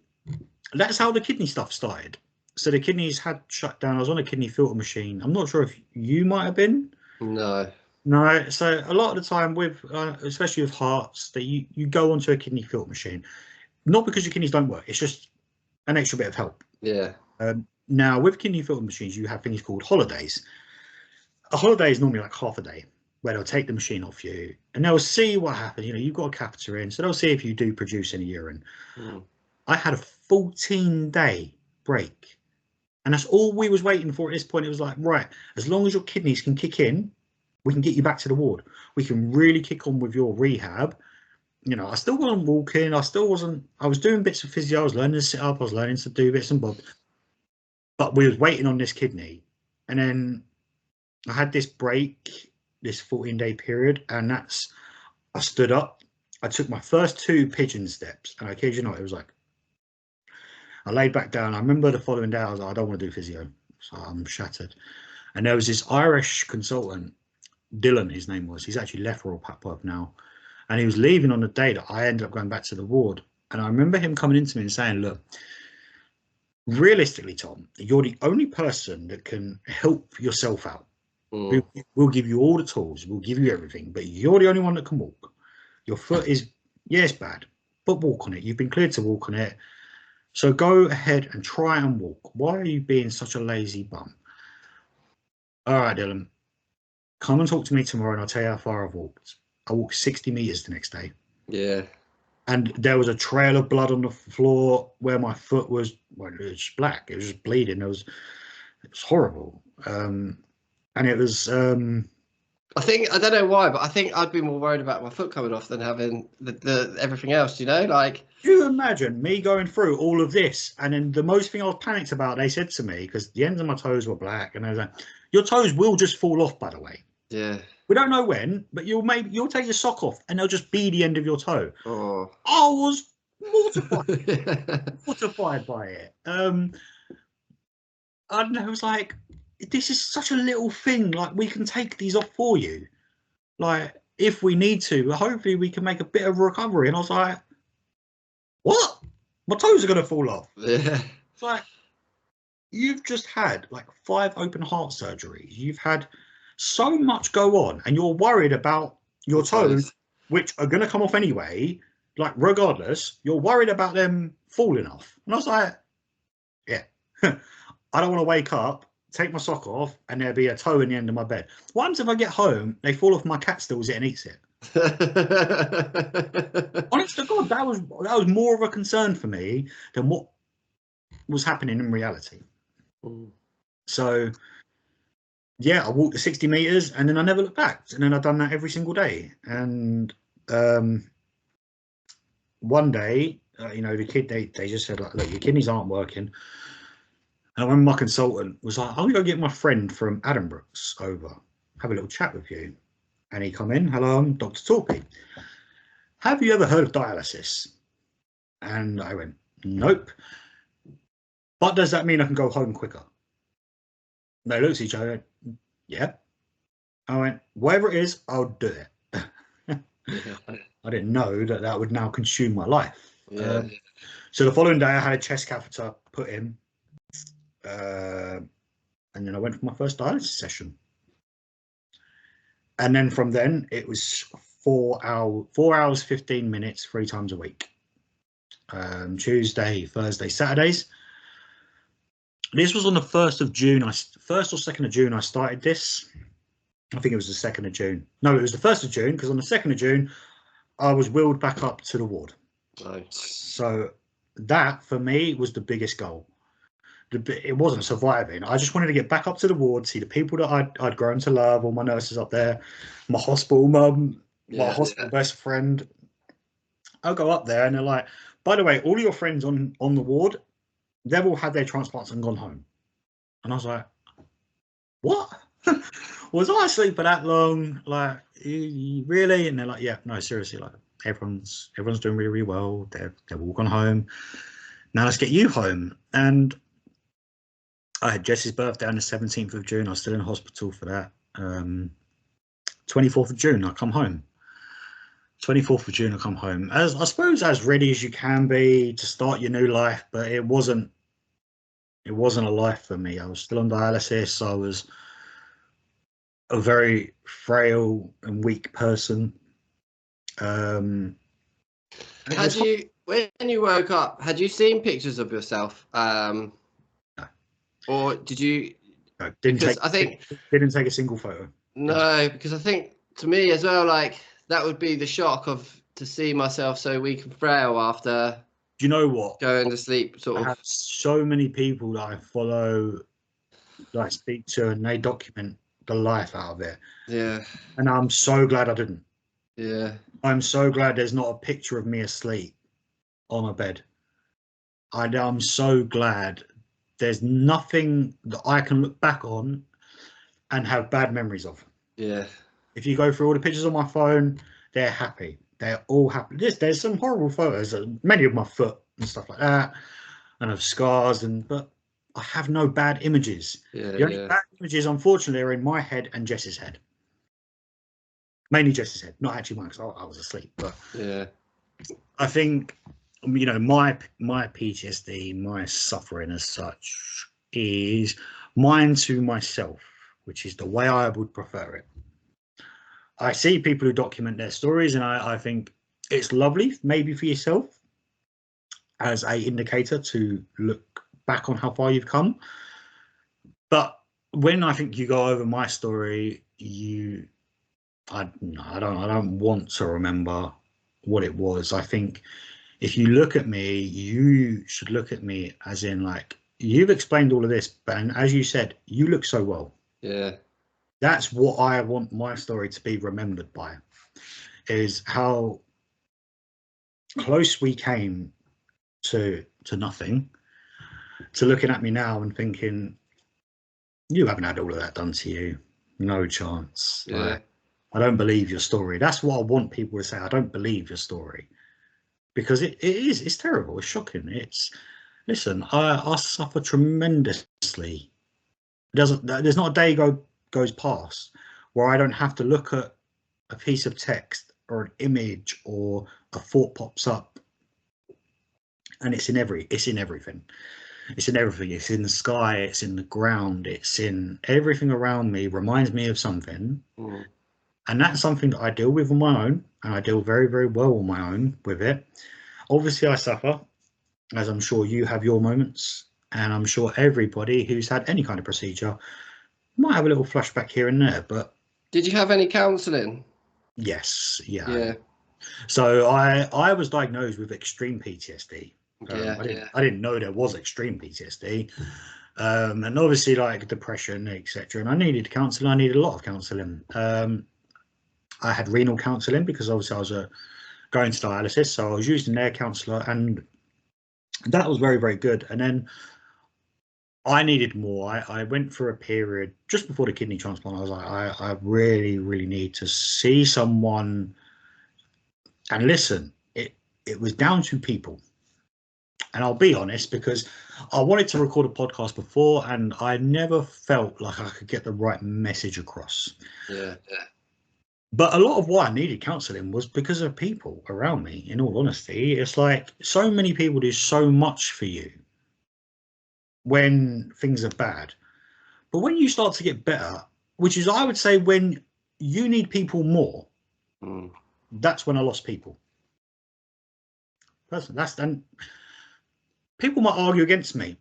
that's how the kidney stuff started. So the kidneys had shut down. I was on a kidney filter machine. I'm not sure if you might have been. No. So a lot of the time with, especially with hearts, that you go onto a kidney filter machine, not because your kidneys don't work. It's just an extra bit of help. Yeah. Now with kidney filter machines, you have things called holidays. A holiday is normally like half a day, where they'll take the machine off you and they'll see what happens. You've got a catheter in, so they'll see if you do produce any urine. I had a 14-day break, and that's all we was waiting for at this point. It was like, right, as long as your kidneys can kick in, we can get you back to the ward. We can really kick on with your rehab. I still wasn't walking. I was doing bits of physio. I was learning to sit up. I was learning to do bits and bobs. But we was waiting on this kidney. And then I had this break, this 14-day period, and I stood up. I took my first 2 pigeon steps, and I kid you not, it was like, I laid back down. I remember the following day, I was like, I don't want to do physio. So I'm shattered. And there was this Irish consultant, Dylan, his name was. He's actually left Royal Papworth now. And he was leaving on the day that I ended up going back to the ward. And I remember him coming into me and saying, look, realistically, Tom, you're the only person that can help yourself out. We'll give you all the tools. We'll give you everything. But you're the only one that can walk. Your foot is, it's bad, but walk on it. You've been cleared to walk on it. So go ahead and try and walk. Why are you being such a lazy bum? All right, Dylan, come and talk to me tomorrow and I'll tell you how far I've walked. I walked 60 meters the next day. Yeah. And there was a trail of blood on the floor where my foot was, it was black. It was just bleeding. It was horrible. And it was... I don't know why, but I think I'd be more worried about my foot coming off than having the everything else, like... Can you imagine me going through all of this? And then the most thing I was panicked about, they said to me, because the ends of my toes were black, and they was like, your toes will just fall off, by the way. Yeah. We don't know when, but you'll take your sock off and they'll just be the end of your toe. Oh. I was mortified by it. And I was like, this is such a little thing. Like, we can take these off for you. Like, if we need to, hopefully we can make a bit of recovery. And I was like, what? My toes are going to fall off. Yeah. It's like, you've just had like 5 open heart surgeries. You've had so much go on, and you're worried about your toes, which are going to come off anyway. Like, regardless, you're worried about them falling off. And I was like, yeah, I don't want to wake up take my sock off, and there'd be a toe in the end of my bed. What happens if I get home, they fall off, my cat steals it and eats it? Honest to God, that was more of a concern for me than what was happening in reality. So yeah, I walked the 60 meters and then I never looked back, and then I've done that every single day. And one day, the kid, they just said, like, look, your kidneys aren't working. And I remember my consultant was like, I'm going to go get my friend from Addenbrooke's over, have a little chat with you. And he come in, hello, I'm Dr. Torpy. Have you ever heard of dialysis? And I went, nope. But does that mean I can go home quicker? They looked at each other, yeah. I went, whatever it is, I'll do it. I didn't know that would now consume my life. Yeah. So the following day I had a chest catheter put in. And then I went for my first dialysis session. And then from then it was 4 hours, 15 minutes, 3 times a week. Tuesday, Thursday, Saturdays. This was on the 1st of June. 1st or 2nd of June I started this. I think it was the 2nd of June. No, it was the 1st of June, because on the 2nd of June I was wheeled back up to the ward. Nice. So that for me was the biggest goal. It wasn't surviving. I just wanted to get back up to the ward, see the people that I'd grown to love, all my nurses up there, my hospital mum, my hospital best friend. I'll go up there and they're like, by the way, all of your friends on the ward, they've all had their transplants and gone home. And I was like, what? Was I asleep for that long? Like, really? And they're like, yeah, no, seriously, like everyone's doing really, really well. They've all gone home. Now let's get you home. And I had Jess's birthday on the 17th of June. I was still in hospital for that. 24th of June, I come home. 24th of June, I come home. I suppose as ready as you can be to start your new life, but it wasn't a life for me. I was still on dialysis. I was a very frail and weak person. When you woke up, had you seen pictures of yourself? Or did you? No, didn't take a single photo. No, because I think to me as well, like that would be the shock to see myself so weak and frail after. Do you know what? Going to sleep, I have so many people that I follow, that I speak to, and they document the life out of it. Yeah. And I'm so glad I didn't. Yeah. I'm so glad there's not a picture of me asleep on a bed. I'm so glad there's nothing that I can look back on and have bad memories of. Yeah. If you go through all the pictures on my phone, they're happy. They're all happy. There's some horrible photos, many of my foot and stuff like that, and of scars, but I have no bad images. Yeah, the only bad images, unfortunately, are in my head and Jess's head. Mainly Jess's head, not actually mine, because I was asleep. But yeah, I think, my PTSD, my suffering as such, is mine to myself, which is the way I would prefer it. I see people who document their stories, and I think it's lovely, maybe for yourself, as a indicator to look back on how far you've come. But when I think you go over my story, I don't want to remember what it was. I think if you look at me, you should look at me as in, like, you've explained all of this, but as you said, you look so well. Yeah. That's what I want my story to be remembered by, is how close we came to nothing, to looking at me now and thinking, you haven't had all of that done to you. No chance. Yeah. Like, I don't believe your story. That's what I want people to say. I don't believe your story. Because it's terrible. It's shocking. Listen, I suffer tremendously. There's not a day goes past where I don't have to look at a piece of text or an image or a thought pops up, and it's in everything. It's in everything. It's in the sky, it's in the ground, it's in everything around me. Reminds me of something. And that's something that I deal with on my own, and I deal very, very well on my own with it. Obviously I suffer, as I'm sure you have your moments, And I'm sure everybody who's had any kind of procedure might have a little flashback here and there. But did you have any counselling? Yes, Yeah. So I was diagnosed with extreme PTSD. Yeah, I didn't know there was extreme PTSD, and obviously like depression, etc. And I needed counselling. I needed a lot of counselling. I had renal counselling because obviously I was going to dialysis, so I was using their counsellor, and that was very, very good. And then I needed more. I went through a period just before the kidney transplant. I was like, I really, really need to see someone and listen. It was down to people. And I'll be honest, because I wanted to record a podcast before and I never felt like I could get the right message across. Yeah. But a lot of why I needed counselling was because of people around me, in all honesty. It's like so many people do so much for you when things are bad. But when you start to get better, which is, I would say, when you need people more, that's when I lost people. And people might argue against me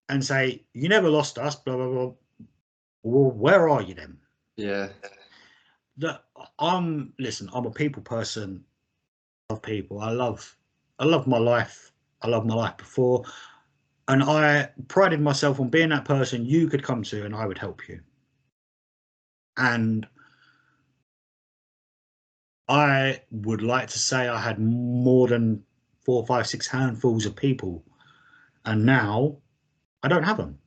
and say, you never lost us, blah, blah, blah. Well, where are you then? Yeah. Listen, I'm a people person. I love people. I love my life. I love my life before. And I prided myself on being that person you could come to and I would help you. And I would like to say I had more than 4, 5, 6 handfuls of people. And now I don't have them.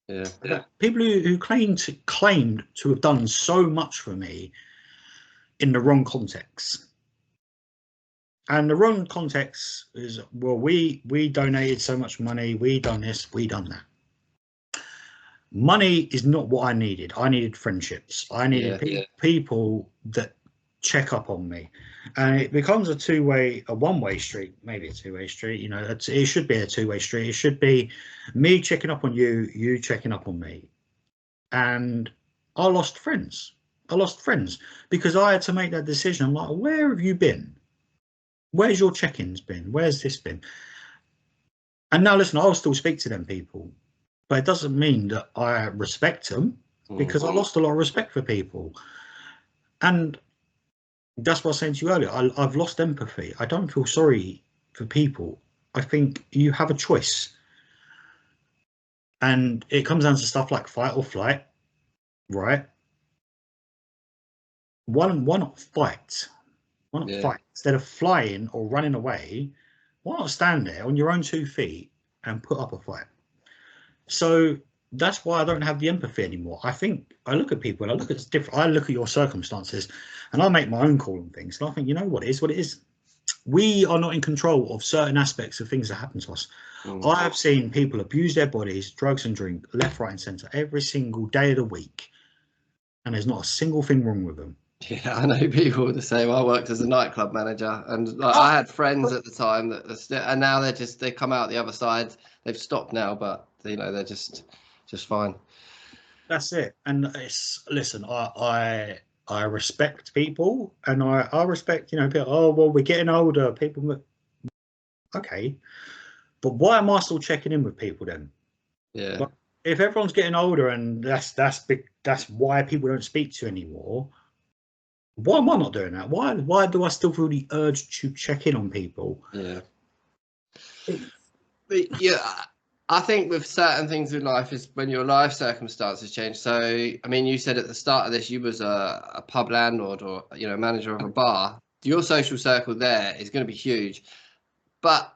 Yeah. People who claimed to have done so much for me in the wrong context. And the wrong context is, well, we donated so much money, we done this, we done that. Money is not what I needed. I needed friendships. I needed people that check up on me. And it becomes a one-way street, maybe a two-way street. You know, it should be a two-way street. It should be me checking up on you, you checking up on me. And I lost friends. Because I had to make that decision. I'm like, where have you been? Where's your check-ins been? Where's this been? And now, listen, I'll still speak to them people, but it doesn't mean that I respect them, because I lost a lot of respect for people. And that's what I was saying to you earlier. I've lost empathy. I don't feel sorry for people. I think you have a choice. And it comes down to stuff like fight or flight, right? Why not fight? Why not fight? Instead of flying or running away, why not stand there on your own 2 feet and put up a fight? So that's why I don't have the empathy anymore. I think I look at people and I look at your circumstances and I make my own call on things. And I think, you know what it is. We are not in control of certain aspects of things that happen to us. I have seen people abuse their bodies, drugs and drink, left, right and centre every single day of the week. And there's not a single thing wrong with them. Yeah, I know people the same. I worked as a nightclub manager, and I had friends at the time and now they come out the other side. They've stopped now, but you know they're just fine. That's it. And listen, I respect people, and I respect, you know, people. Oh well, we're getting older. People, okay, but why am I still checking in with people then? Yeah. But if everyone's getting older, and that's why people don't speak to you anymore. Why am I not doing that? Why do I still feel the urge to check in on people? Yeah. But yeah, I think with certain things in life is when your life circumstances change. So, I mean, you said at the start of this, you was a pub landlord or, you know, manager of a bar. Your social circle there is going to be huge. But,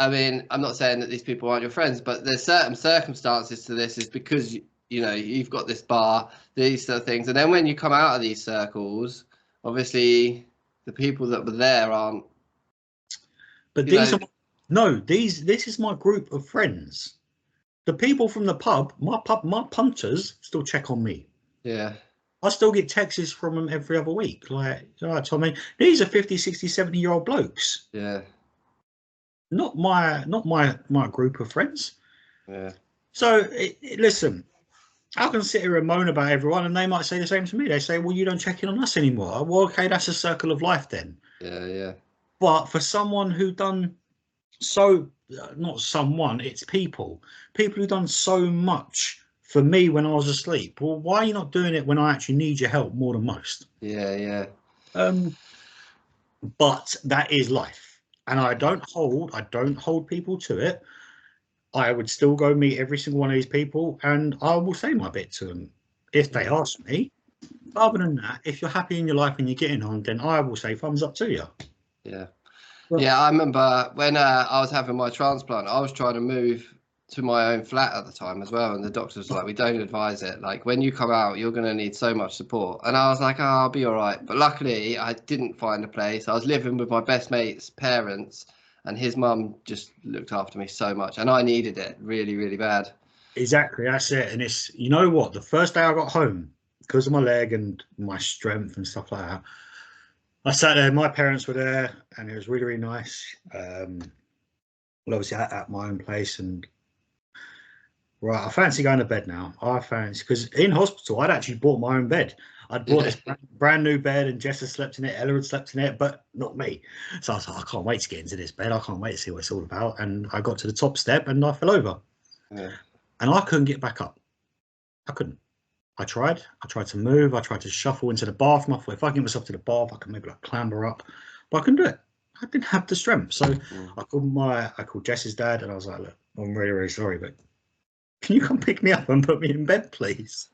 I mean, I'm not saying that these people aren't your friends, but there's certain circumstances to this is because, you know, you've got this bar, these sort of things. And then when you come out of these circles, obviously the people that were there aren't. But this is my group of friends. The people from the pub, my punters still check on me. Yeah. I still get texts from them every other week. Like, all right, Tommy, these are 50, 60, 70-year-old blokes. Yeah. Not my group of friends. Yeah. So listen, I can sit here and moan about everyone, and they might say the same to me. They say, well, you don't check in on us anymore. Well, okay, that's a circle of life then. Yeah. But for someone who done so not someone, it's people who've done so much for me when I was asleep. Well, why are you not doing it when I actually need your help more than most? Yeah. But that is life, and I don't hold people to it. I would still go meet every single one of these people, and I will say my bit to them if they ask me. Other than that, if you're happy in your life and you're getting on, then I will say thumbs up to you. Yeah. Yeah, I remember when I was having my transplant, I was trying to move to my own flat at the time as well. And the doctor was like, we don't advise it. Like, when you come out, you're going to need so much support. And I was like, oh, I'll be all right. But luckily, I didn't find a place. I was living with my best mate's parents, and his mum just looked after me so much. And I needed it really, really bad. Exactly, that's it. And it's, you know what, the first day I got home, because of my leg and my strength and stuff like that, I sat there, my parents were there, and it was really, really nice. Well, obviously at my own place, and right, I fancy going to bed now. I fancy, because in hospital, I'd actually bought my own bed. I'd bought this brand new bed, and Jess had slept in it, Ella had slept in it, but not me. So I was like, I can't wait to get into this bed. I can't wait to see what it's all about. And I got to the top step, and I fell over. Yeah. And I couldn't get back up. I couldn't. I tried to move. I tried to shuffle into the bathroom. I thought if I get myself to the bath, I could maybe like clamber up, but I couldn't do it. I didn't have the strength. So I called Jess's dad, and I was like, look, I'm really, really sorry, but can you come pick me up and put me in bed, please?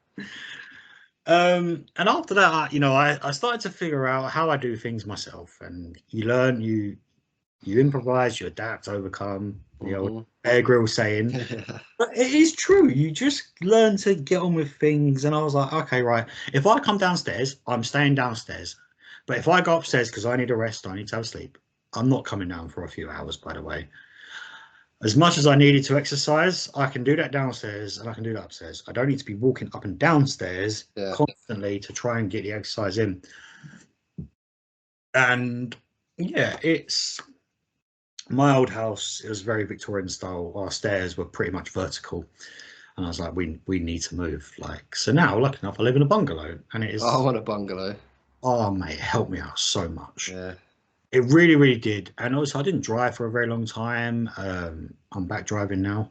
And after that, I started to figure out how I do things myself, and you learn, you improvise, you adapt, overcome. The old Bear Grylls saying. But it is true. You just learn to get on with things. And I was like, okay, right. If I come downstairs, I'm staying downstairs. But if I go upstairs because I need a rest, I need to have sleep, I'm not coming down for a few hours, by the way. As much as I needed to exercise, I can do that downstairs and I can do that upstairs. I don't need to be walking up and downstairs constantly to try and get the exercise in. And yeah, it's my old house. It was very Victorian style. Our stairs were pretty much vertical. And I was like, we need to move. Like, so now, lucky enough, I live in a bungalow, and it is. I want a bungalow. Oh, mate, it helped me out so much. Yeah. It really, really did. And also, I didn't drive for a very long time. I'm back driving now.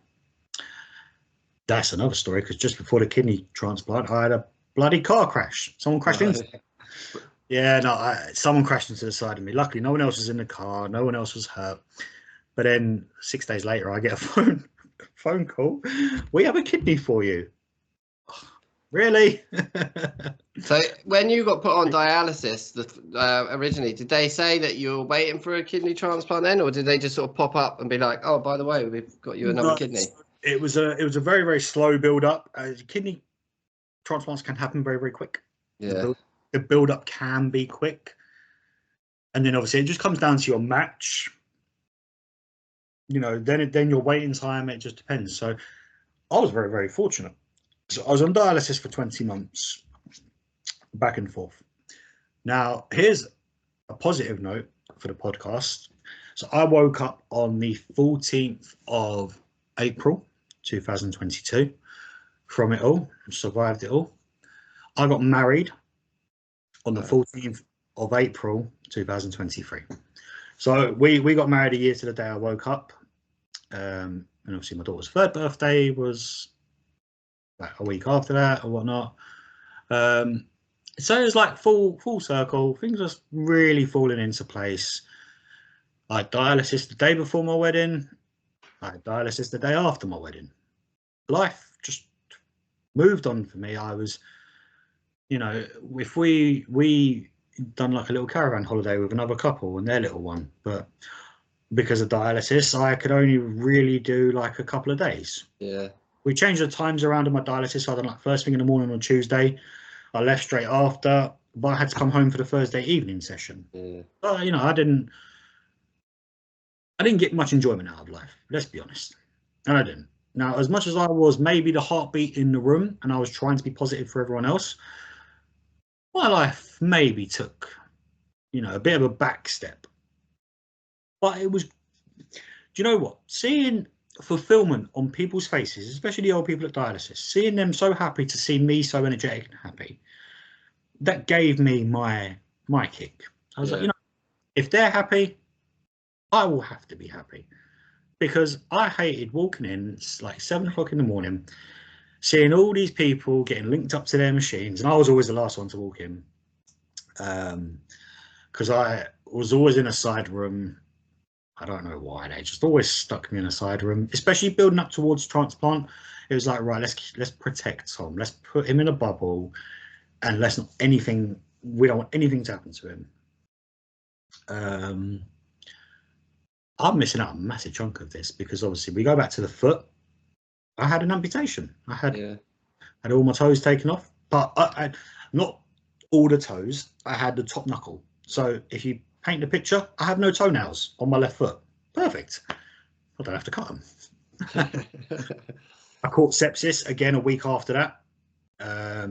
That's another story, because just before the kidney transplant, I had a bloody car crash. Someone crashed into me. Yeah, no, someone crashed into the side of me. Luckily, no one else was in the car. No one else was hurt. But then 6 days later, I get a phone call. We have a kidney for you. Really? So when you got put on dialysis originally, did they say that you were waiting for a kidney transplant then, or did they just sort of pop up and be like, oh, by the way, we've got you another kidney? It was a very, very slow build up. Kidney transplants can happen very, very quick. Yeah. The build up can be quick. And then obviously it just comes down to your match. Then your waiting time, it just depends. So I was very, very fortunate. So I was on dialysis for 20 months, back and forth. Now, here's a positive note for the podcast. So I woke up on the 14th of April, 2022 from it all, survived it all. I got married on the 14th of April, 2023. So we got married a year to the day I woke up. And obviously my daughter's third birthday was like a week after that or whatnot. So it was like full circle. Things were really falling into place. I had dialysis the day before my wedding. I had dialysis the day after my wedding. Life just moved on for me. I was, if we done like a little caravan holiday with another couple and their little one, but because of dialysis, I could only really do like a couple of days. Yeah. We changed the times around in my dialysis. I done like first thing in the morning on Tuesday. I left straight after, but I had to come home for the Thursday evening session. Yeah. But, I didn't get much enjoyment out of life. Let's be honest. And I didn't. Now, as much as I was maybe the heartbeat in the room and I was trying to be positive for everyone else, my life maybe took, a bit of a back step. But it was, do you know what? Seeing fulfillment on people's faces, especially the old people at dialysis, seeing them so happy to see me so energetic and happy, that gave me my kick. I was like, if they're happy, I will have to be happy, because I hated walking in. It's like 7 o'clock in the morning, seeing all these people getting linked up to their machines, and I was always the last one to walk in, because I was always in a side room. I don't know why, they just always stuck me in a side room, especially building up towards transplant. It was like, right, let's protect Tom, let's put him in a bubble, and we don't want anything to happen to him. I'm missing out a massive chunk of this, because obviously we go back to the foot. I had an amputation. I had all my toes taken off, but I not all the toes. I had the top knuckle. So if you paint the picture, I have no toenails on my left foot. Perfect. I don't have to cut them. I caught sepsis again a week after that.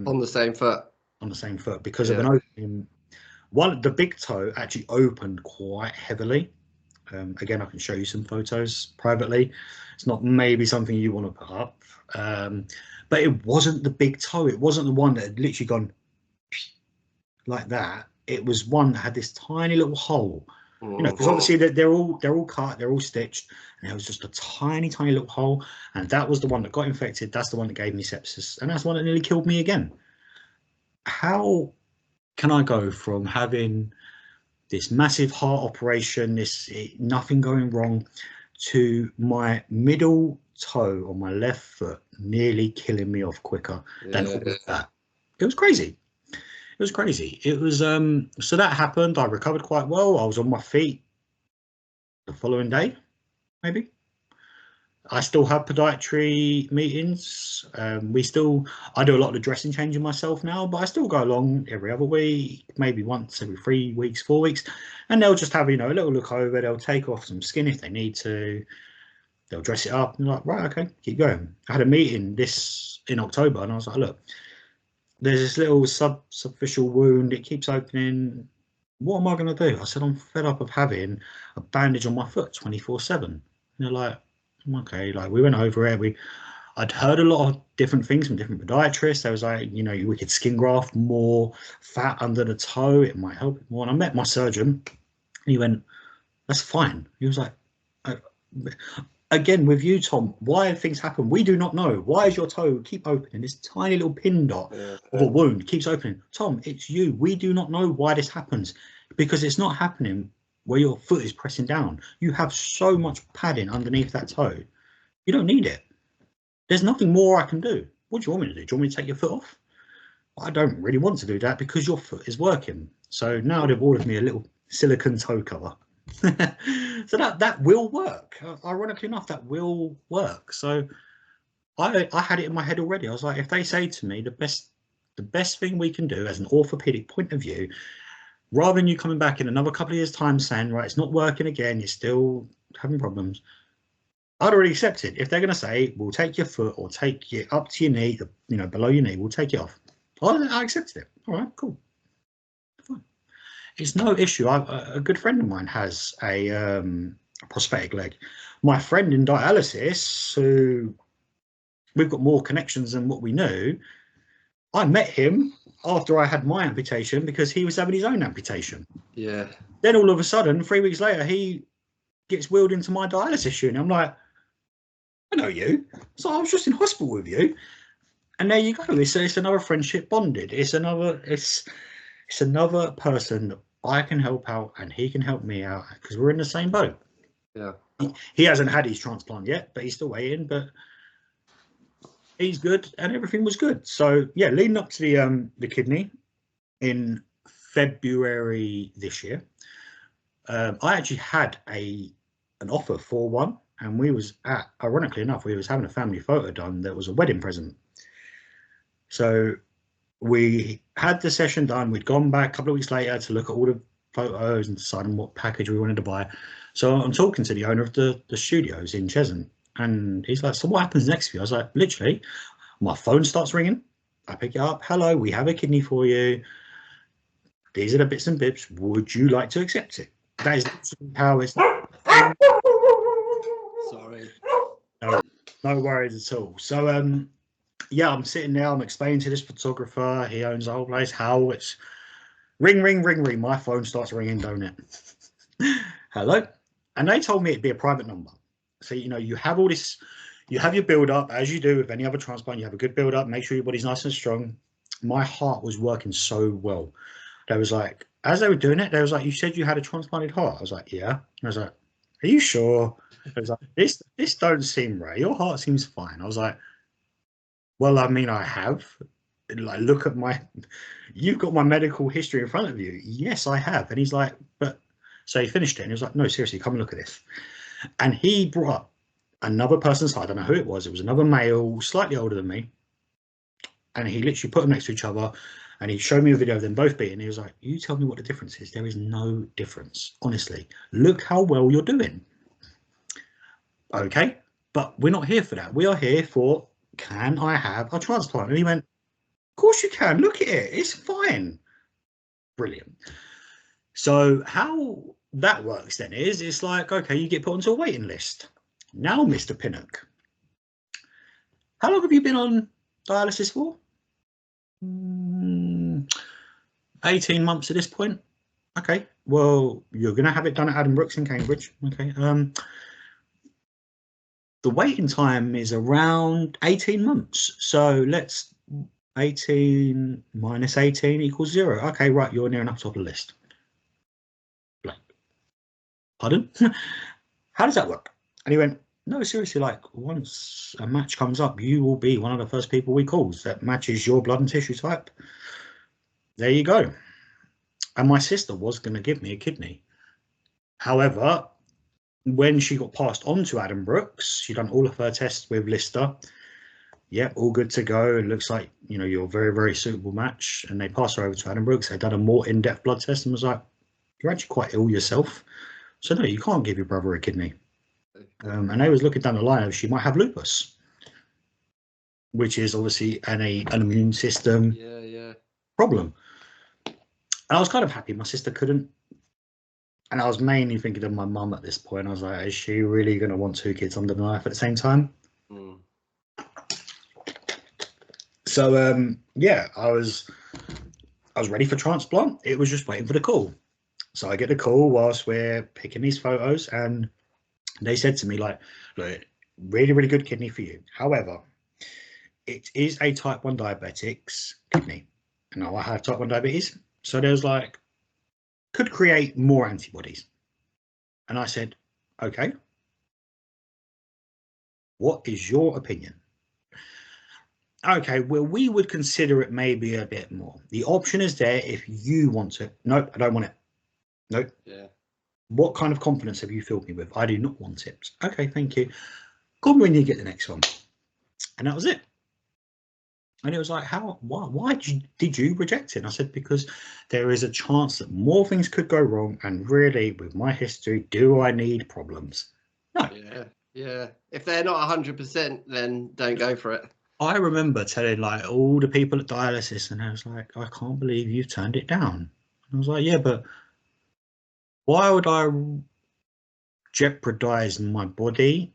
On the same foot. On the same foot, because of an opening. The big toe actually opened quite heavily. Again, I can show you some photos privately. It's not maybe something you want to put up, but it wasn't the big toe. It wasn't the one that had literally gone like that. It was one that had this tiny little hole, because obviously they're all cut, they're all stitched, and there was just a tiny little hole, and that was the one that got infected. That's the one that gave me sepsis, and that's the one that nearly killed me again. How can I go from having this massive heart operation, nothing going wrong, to my middle toe on my left foot nearly killing me off quicker than all of that? It was crazy. It was so that happened. I recovered quite well. I was on my feet the following day, maybe. I still have podiatry meetings. I do a lot of the dressing changing myself now, but I still go along every other week, maybe once every 3 weeks, 4 weeks, and they'll just have, a little look over. They'll take off some skin if they need to. They'll dress it up and like, right, okay, keep going. I had a meeting in October, and I was like, look, there's this little superficial wound. It keeps opening. What am I going to do? I said, I'm fed up of having a bandage on my foot 24/7. And they're like, okay. Like, we went over it. I'd heard a lot of different things from different podiatrists. They was like, we could skin graft more fat under the toe. It might help it more. And I met my surgeon, and he went, that's fine. He was like, again, with you, Tom, why things happen, we do not know. Why does your toe keep opening? This tiny little pin dot of a wound keeps opening. Tom, it's you. We do not know why this happens, because it's not happening where your foot is pressing down. You have so much padding underneath that toe. You don't need it. There's nothing more I can do. What do you want me to do? Do you want me to take your foot off? I don't really want to do that, because your foot is working. So now they've ordered me a little silicone toe cover. So that will work. Ironically enough, that will work. So I had it in my head already. I was like, if they say to me the best thing we can do as an orthopedic point of view, rather than you coming back in another couple of years' time saying, right, it's not working again, you're still having problems, I'd already accept it. If they're going to say, we'll take your foot or take you up to your knee, below your knee, we'll take it off, I accepted it. All right, cool. Fine. It's no issue. A good friend of mine has a prosthetic leg. My friend in dialysis, who we've got more connections than what we knew, I met him after I had my amputation because he was having his own amputation. Yeah. Then all of a sudden, 3 weeks later, he gets wheeled into my dialysis unit. I'm like, I know you. So I was just in hospital with you. And there you go. It's another friendship bonded. It's another person that I can help out and he can help me out because we're in the same boat. Yeah. He hasn't had his transplant yet, but he's still waiting. But he's good and everything was good. So yeah, leading up to the kidney in February this year, I actually had an offer for one, and ironically enough, we was having a family photo done that was a wedding present. So we had the session done. We'd gone back a couple of weeks later to look at all the photos and decide on what package we wanted to buy. So I'm talking to the owner of the studios in Cheshunt, and he's like, so what happens next for you? I was like, literally, my phone starts ringing. I pick it up. Hello, we have a kidney for you. These are the bits and bits. Would you like to accept it? That is how it's. Sorry. No worries at all. So yeah, I'm sitting there. I'm explaining to this photographer. He owns the whole place. How it's ring, ring, ring, ring. My phone starts ringing, don't it? Hello. And they told me it'd be a private number. So, you have all this, you have your build up, as you do with any other transplant. You have a good build up, make sure your body's nice and strong. My heart was working so well. They was like, as they were doing it, they was like, you said you had a transplanted heart. I was like, yeah. I was like, are you sure? I was like, this don't seem right. Your heart seems fine. I was like, well, I mean, I have. Like, look at you've got my medical history in front of you. Yes, I have. And he's like, but, so he finished it and he was like, no, seriously, come and look at this. And he brought up another person's heart. I don't know who it was. It was another male, slightly older than me. And he literally put them next to each other and he showed me a video of them both beating. He was like, you tell me what the difference is. There is no difference. Honestly, look how well you're doing. Okay, but we're not here for that. We are here for, can I have a transplant? And he went, of course you can. Look at it. It's fine. Brilliant. So how that works then is, it's like, okay, you get put onto a waiting list. Now, Mr. Pinnock, how long have you been on dialysis for? 18 months at this point. Okay, well, you're going to have it done at Adam Brooks in Cambridge. Okay. The waiting time is around 18 months. So let's 18 minus 18 equals 0. Okay, right, you're near enough top of the list. Like, pardon? How does that work? And he went, no, seriously, like, once a match comes up, you will be one of the first people we call that matches your blood and tissue type. There you go. And my sister was going to give me a kidney. However, when she got passed on to Adam Brooks, she'd done all of her tests with Lister. Yeah, all good to go. It looks like, you're a very, very suitable match. And they passed her over to Adam Brooks. They'd done a more in-depth blood test and was like, you're actually quite ill yourself. So no, you can't give your brother a kidney. And they was looking down the line of she might have lupus, which is obviously an immune system problem. And I was kind of happy my sister couldn't. And I was mainly thinking of my mum at this point. I was like, is she really going to want 2 kids under the knife at the same time? So yeah, I was ready for transplant. It was just waiting for the call. So I get the call whilst we're picking these photos, and they said to me, like, look, really, really good kidney for you. However, it is a type 1 diabetic's kidney. And now I have type 1 diabetes. So there was like, could create more antibodies. And I said, okay, what is your opinion? Okay, well, we would consider it maybe a bit more. The option is there if you want it. Nope, I don't want it. Nope. Yeah. What kind of confidence have you filled me with? I do not want it. Okay, thank you. Call me when you get the next one. And that was it. And it was like, why did you reject it? And I said, because there is a chance that more things could go wrong. And really, with my history, do I need problems? No. Yeah. If they're not 100%, then don't go for it. I remember telling like all the people at dialysis, and I was like, I can't believe you've turned it down. And I was like, yeah, but why would I jeopardize my body?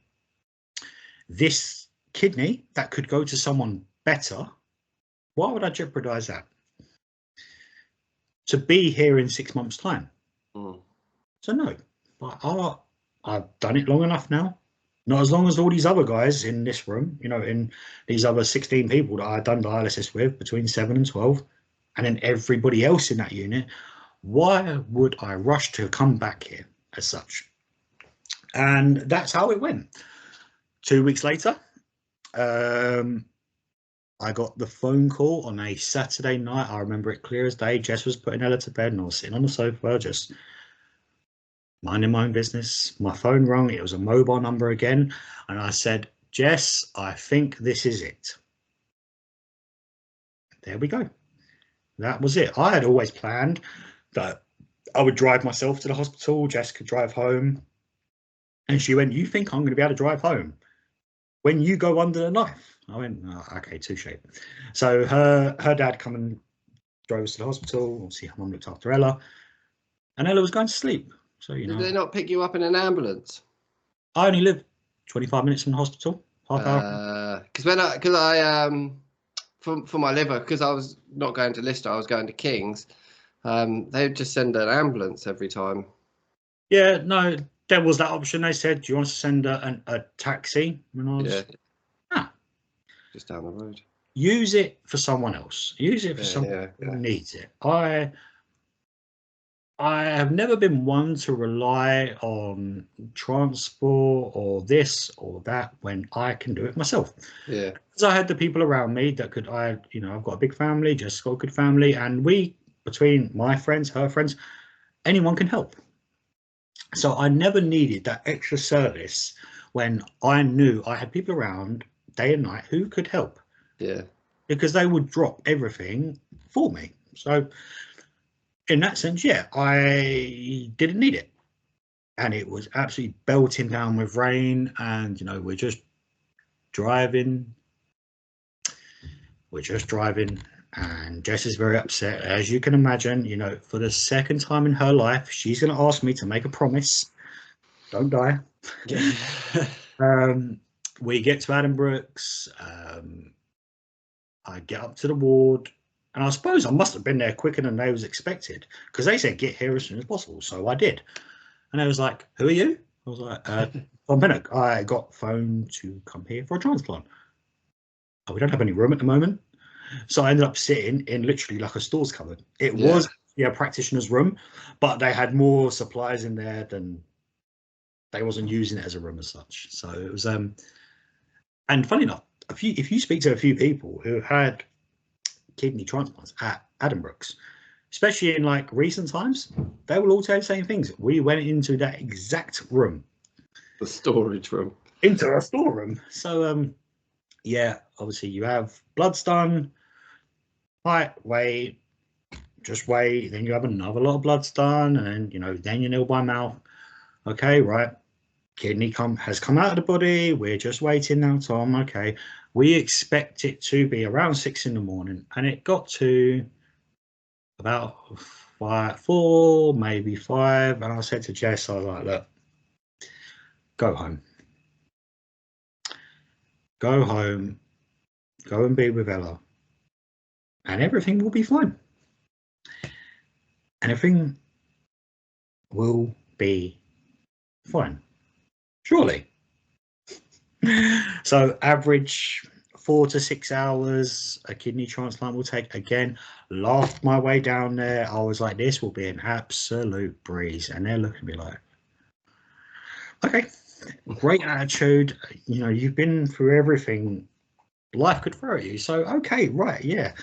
This kidney that could go to someone better, why would I jeopardize that? To be here in 6 months' time. So no, but I've done it long enough now. Not as long as all these other guys in this room, in these other 16 people that I've done dialysis with between 7 and 12, and then everybody else in that unit. Why would I rush to come back here as such? And that's how it went. 2 weeks later, I got the phone call on a Saturday night. I remember it clear as day. Jess was putting Ella to bed and I was sitting on the sofa just minding my own business. My phone rang. It was a mobile number again. And I said, Jess, I think this is it. There we go. That was it. I had always planned that I would drive myself to the hospital. Jess could drive home. And she went, you think I'm going to be able to drive home when you go under the knife? I went, oh, okay, touche. So her dad come and drove us to the hospital. Obviously, her mum looked after Ella. And Ella was going to sleep. So, Did they not pick you up in an ambulance? I only live 25 minutes from the hospital, half hour. Because I for my liver, because I was not going to Lister, I was going to King's. They would just send an ambulance every time. Yeah, no, there was that option. They said, do you want us to send a taxi? And I was, just down the road. Use it for someone else. Use it for someone who needs it. I have never been one to rely on transport or this or that when I can do it myself. Yeah. Because I had the people around me that could, I've got a big family, Jess got a good family, and we, between my friends, her friends, anyone can help. So I never needed that extra service when I knew I had people around day and night who could help. Yeah. Because they would drop everything for me. So in that sense, I didn't need it. And it was absolutely belting down with rain, and we're just driving. And Jess is very upset, as you can imagine. For the second time in her life, she's going to ask me to make a promise. Don't die. We get to Addenbrooke's. I get up to the ward, and I suppose I must have been there quicker than they was expected, because they said get here as soon as possible. So I did. And they was like, who are you? I was like, Tommy Pinnock. I got phoned to come here for a transplant. Oh, we don't have any room at the moment. So I ended up sitting in literally like a stores cupboard. It was a practitioner's room, but they had more supplies in there than they wasn't using it as a room as such. So it was, and funny enough, if you speak to a few people who had kidney transplants at Addenbrooke's, especially in like recent times, they will all tell the same things. We went into that exact room, the storage room, into a storeroom. So obviously you have bloods done, height, weight, just weight. Then you have another lot of bloods done, and then you nil by mouth. Okay, right. Kidney has come out of the body. We're just waiting now, Tom. Okay, we expect it to be around 6 a.m, and it got to about 4, maybe 5. And I said to Jess, I was like, look, go home. Go home. Go and be with Ella, and everything will be fine. And everything will be fine. Surely. So average 4 to 6 hours a kidney transplant will take. Again, laughed my way down there. I was like, this will be an absolute breeze. And they're looking at me like, okay, great attitude. You've been through everything life could throw at you. So, okay, right, yeah.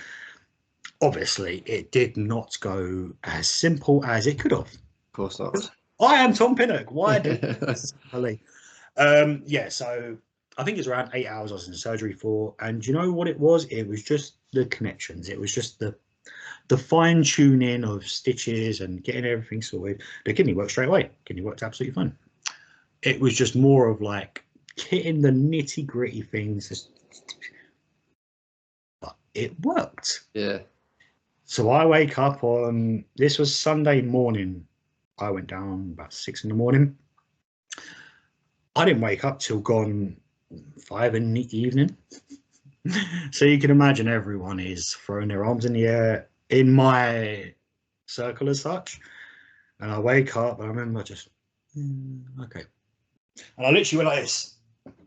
Obviously, it did not go as simple as it could have. Of course not. I am Tom Pinnock. Why did simply? So I think it's around 8 hours I was in surgery for, and you know what it was? It was just the connections. It was just the fine tuning of stitches and getting everything sorted. The kidney worked straight away. Kidney worked absolutely fine. It was just more of like hitting the nitty gritty things, but it worked. Yeah. So I wake up on, this was Sunday morning. I went down about 6 a.m. I didn't wake up till gone 5 in the evening. So you can imagine everyone is throwing their arms in the air in my circle as such. And I wake up, I remember just, okay. And I literally went like this.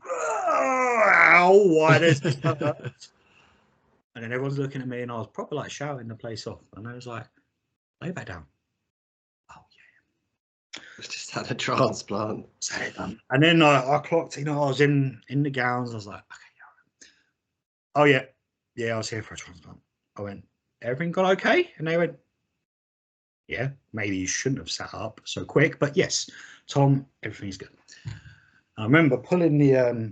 Ow, why does this hurt? And then everyone's looking at me, and I was proper like shouting the place off. And I was like, lay back down. Oh, yeah. We've just had a transplant. And then I clocked, I was in the gowns. I was like, okay, oh, yeah. Yeah, I was here for a transplant. I went, everything gone okay? And they went, yeah, maybe you shouldn't have sat up so quick. But yes, Tom, everything's good. I remember pulling the,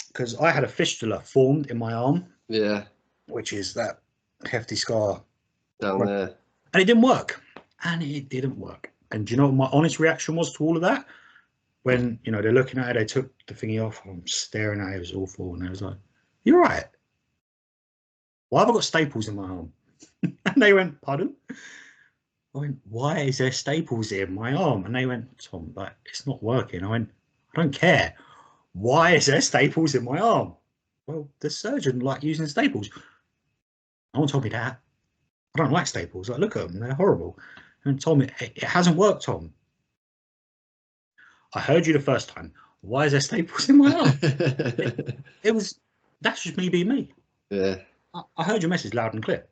because I had a fistula formed in my arm. Yeah. Which is that hefty scar down there. And it didn't work. And it didn't work. And do you know what my honest reaction was to all of that? When, they're looking at it, they took the thingy off. I'm staring at it. It was awful. And they was like, you're right. Why have I got staples in my arm? And they went, pardon? I went, why is there staples in my arm? And they went, Tom, like, it's not working. I went, I don't care. Why is there staples in my arm? Well, the surgeon liked using staples. No one told me that. I don't like staples. Like, look at them. They're horrible. And Tom, it hasn't worked, Tom. I heard you the first time. Why is there staples in my arm? That's just me being me. Yeah. I heard your message loud and clear.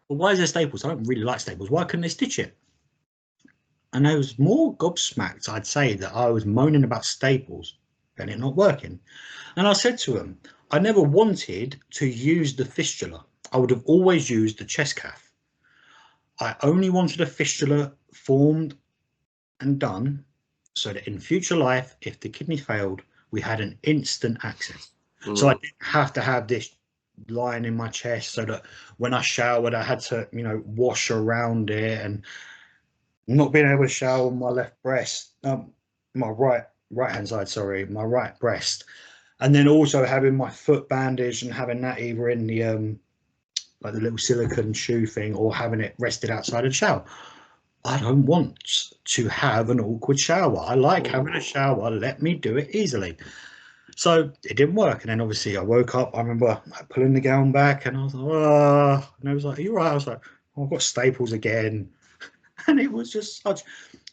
But why is there staples? I don't really like staples. Why couldn't they stitch it? And I was more gobsmacked, I'd say, that I was moaning about staples than it not working. And I said to him, I never wanted to use the fistula. I would have always used the chest cath. I only wanted a fistula formed and done so that in future life, if the kidney failed, we had an instant access. So I didn't have to have this line in my chest so that when I showered, I had to, wash around it, and not being able to shower on my left breast, my right hand side, sorry, my right breast, and then also having my foot bandaged and having that either in the like the little silicone shoe thing or having it rested outside of the shower. I don't want to have an awkward shower. I like having a shower. Let me do it easily. So it didn't work. And then obviously I woke up. I remember pulling the gown back and I was like, oh. And I was like, are you right? I was like, oh, I've got staples again. And it was just such,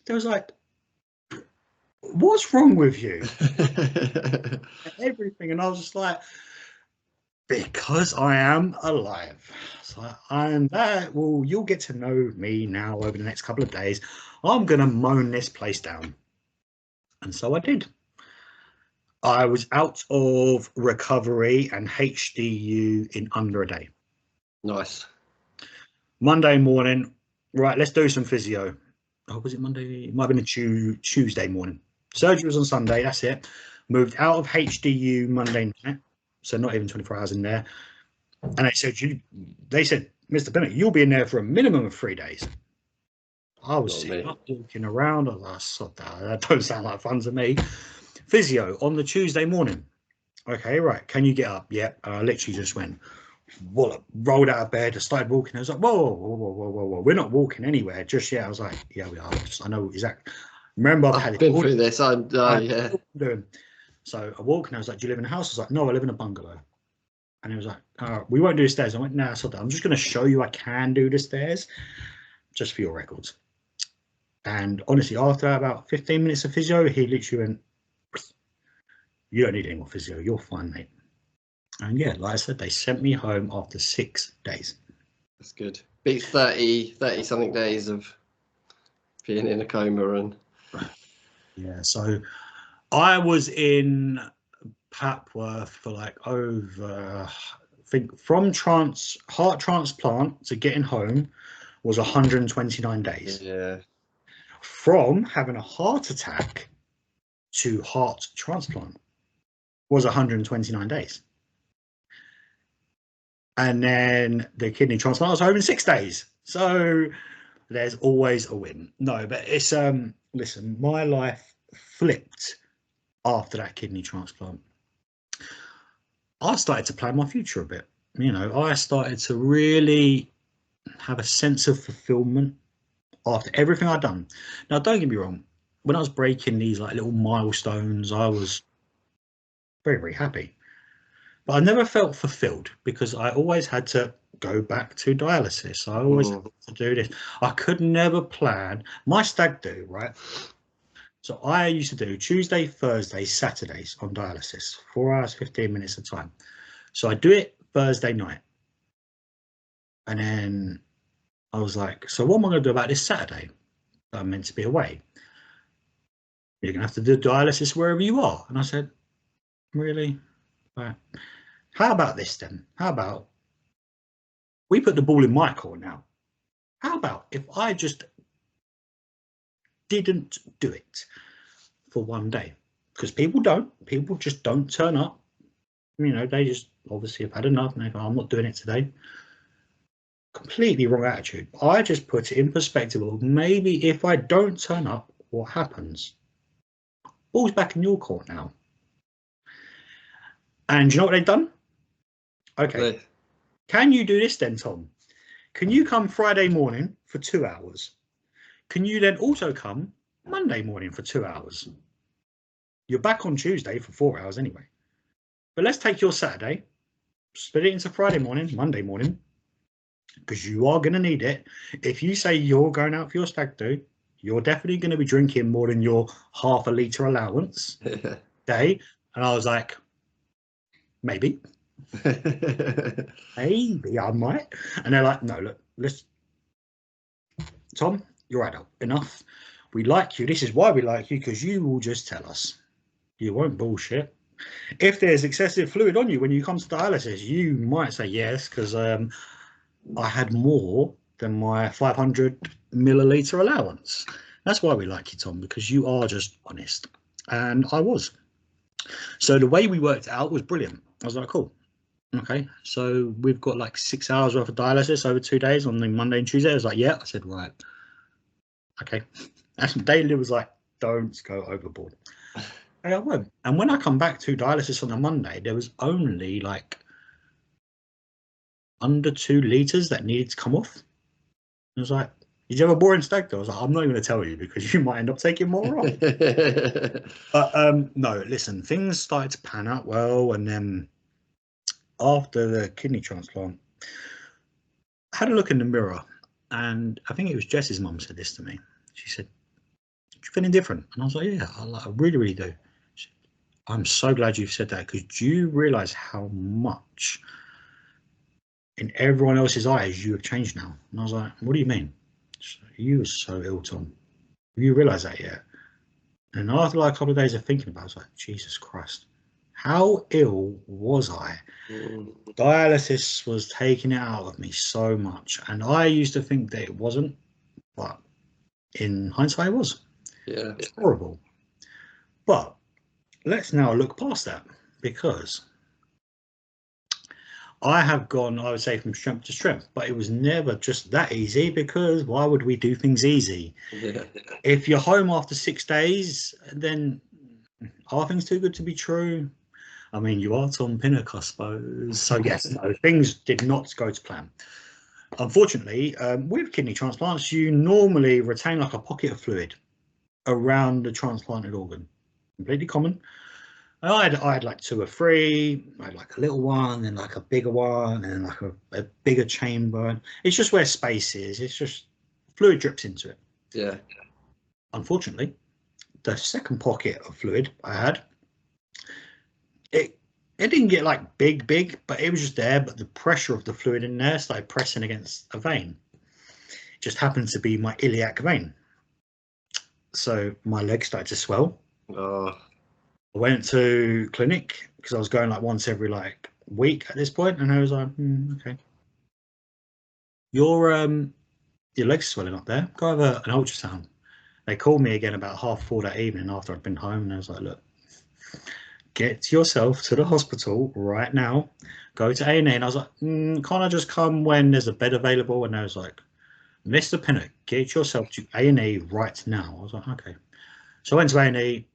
there was like, what's wrong with you? Everything. And I was just like, because I am alive. So I am that. Well, you'll get to know me now over the next couple of days. I'm going to moan this place down. And so I did. I was out of recovery and HDU in under a day. Nice. Monday morning, right, let's do some physio. Oh, was it Monday? It might have been a Tuesday morning. Surgery was on Sunday, that's it. Moved out of HDU Monday night, so not even 24 hours in there. And they said, Mr. Pinnock, you'll be in there for a minimum of 3 days. I was sitting up, walking around. I was like, that don't sound like fun to me. Physio on the Tuesday morning. Okay, right. Can you get up? Yep. I literally just went, wallop, rolled out of bed. I started walking. I was like, whoa. We're not walking anywhere just yet. I was like, yeah, we are. I know exactly. Remember, I've been through this. Yeah. So I walked and I was like, do you live in a house? I was like, no, I live in a bungalow. And he was like, we won't do the stairs. I went, nah, I'm just going to show you I can do the stairs just for your records. And honestly, after about 15 minutes of physio, he literally went, you don't need any more physio. You're fine, mate. And yeah, like I said, they sent me home after 6 days. That's good. Beats 30 something days of being in a coma. And yeah, so I was in Papworth for like over, I think from heart transplant to getting home was 129 days. Yeah. From having a heart attack to heart transplant was 129 days. And then the kidney transplant was home in 6 days. So there's always a win. No, but it's listen, my life flipped after that kidney transplant. I started to plan my future a bit. I started to really have a sense of fulfillment after everything I'd done. Now, don't get me wrong. When I was breaking these like little milestones, I was very, very happy. But I never felt fulfilled because I always had to go back to dialysis. I always had to do this. I could never plan my stag do, right? So I used to do Tuesday, Thursday, Saturdays on dialysis, 4 hours, 15 minutes of time. So I do it Thursday night. And then I was like, so what am I going to do about this Saturday? I'm meant to be away. You're going to have to do dialysis wherever you are. And I said, really? Right. How about this then? How about we put the ball in my court now? How about if I just didn't do it for 1 day? Because people just don't turn up. They just obviously have had enough and they go, I'm not doing it today. Completely wrong attitude. I just put it in perspective of maybe if I don't turn up, what happens? Ball's back in your court now. And you know what they've done? Okay. Can you do this then, Tom? Can you come Friday morning for 2 hours? Can you then also come Monday morning for 2 hours? You're back on Tuesday for 4 hours anyway. But let's take your Saturday, split it into Friday morning, Monday morning, because you are going to need it. If you say you're going out for your stag do, you're definitely going to be drinking more than your half a litre allowance a day. And I was like, maybe. Maybe I might. And they're like, no, look, Tom, you're adult enough. We like you. This is why we like you, because you will just tell us. You won't bullshit. If there's excessive fluid on you when you come to dialysis, you might say yes, because I had more than my 500 milliliter allowance. That's why we like you, Tom, because you are just honest. And I was. So the way we worked it out was brilliant. I was like, cool. Okay, so we've got like 6 hours worth of dialysis over 2 days on the Monday and Tuesday. I was like, yeah. I said, right. Okay. And Daily was like, don't go overboard. And I won't. And when I come back to dialysis on a Monday, there was only like under 2 litres that needed to come off. I was like, did you have a boring stag? I was like, I'm not even going to tell you because you might end up taking more off. But no, listen, things started to pan out well. And then after the kidney transplant, I had a look in the mirror, and I think it was Jess's mum said this to me. She said, "You're feeling different." And I was like, yeah, I really, really do. She said, I'm so glad you've said that, because do you realise how much in everyone else's eyes you have changed now? And I was like, what do you mean? She said, you were so ill, Tom. You realise that yet? And after like a couple of days of thinking about it, I was like, Jesus Christ, how ill was I? Dialysis was taking it out of me so much. And I used to think that it wasn't, but in hindsight, it was. Yeah. It's horrible. But let's now look past that, because I have gone, I would say, from strength to strength, but it was never just that easy, because why would we do things easy? Yeah. If you're home after 6 days, then are things too good to be true? I mean, you are Tom Pinnock, I suppose. So yes, no, things did not go to plan. Unfortunately, with kidney transplants, you normally retain like a pocket of fluid around the transplanted organ. Completely common. I had like 2 or 3. I had like a little one, and like a bigger one, and like a bigger chamber. It's just where space is. It's just fluid drips into it. Yeah. Unfortunately, the second pocket of fluid I had, it didn't get like big, but it was just there. But the pressure of the fluid in there started pressing against a vein. It just happened to be my iliac vein. So my leg started to swell. Oh. I went to clinic because I was going like once every like week at this point, and I was like, okay, your leg's swelling up there. Go have an ultrasound. They called me again about 4:30 that evening after I'd been home, and I was like, look, get yourself to the hospital right now. Go to A&E. And I was like, can't I just come when there's a bed available? And I was like, Mr. Pinnock, get yourself to A&E right now. I was like, okay. So I went to A&E.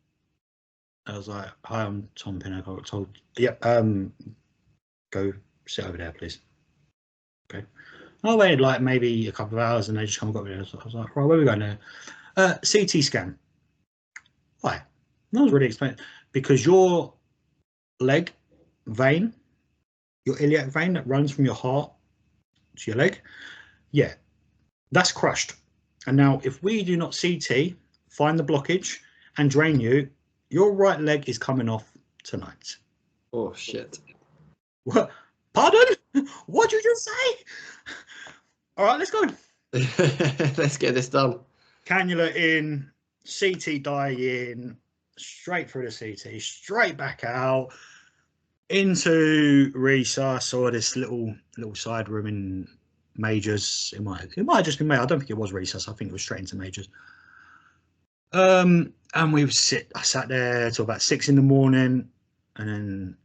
I was like, hi, I'm Tom Pinnock. I got told, yep, go sit over there, please. Okay. I waited like maybe a couple of hours, and they just come and got me there. So I was like, right, where are we going now? CT scan. Why? No one's really explained. Because your leg vein, your iliac vein that runs from your heart to your leg, yeah, that's crushed. And now if we do not CT, find the blockage and drain you, your right leg is coming off tonight. Oh shit. What? Pardon? What did you just say? All right, let's go. Let's get this done. Cannula in, CT dye in, straight through the CT, straight back out into resus, or this little side room in majors. It might have just been major. I don't think it was resus. I think it was straight into majors. And I sat there till about 6 in the morning, and then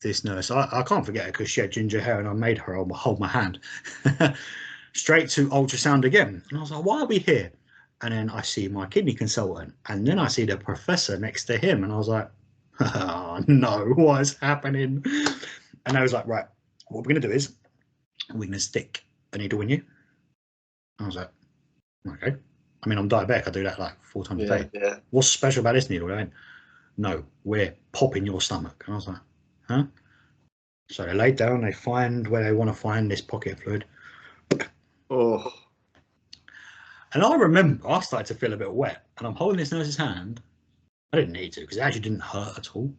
this nurse, I can't forget her because she had ginger hair, and I made her hold my hand. Straight to ultrasound again. And I was like, why are we here? And then I see my kidney consultant, and then I see the professor next to him, and I was like, oh no, what is happening? And I was like, right, what we're going to do is we're going to stick a needle in you. I was like, okay. I mean, I'm diabetic. I do that like 4 times a day. Yeah. What's special about this needle? Right? No, we're popping your stomach. And I was like, huh? So they laid down, they find where they want to find this pocket of fluid. Oh. And I remember I started to feel a bit wet, and I'm holding this nurse's hand. I didn't need to because it actually didn't hurt at all.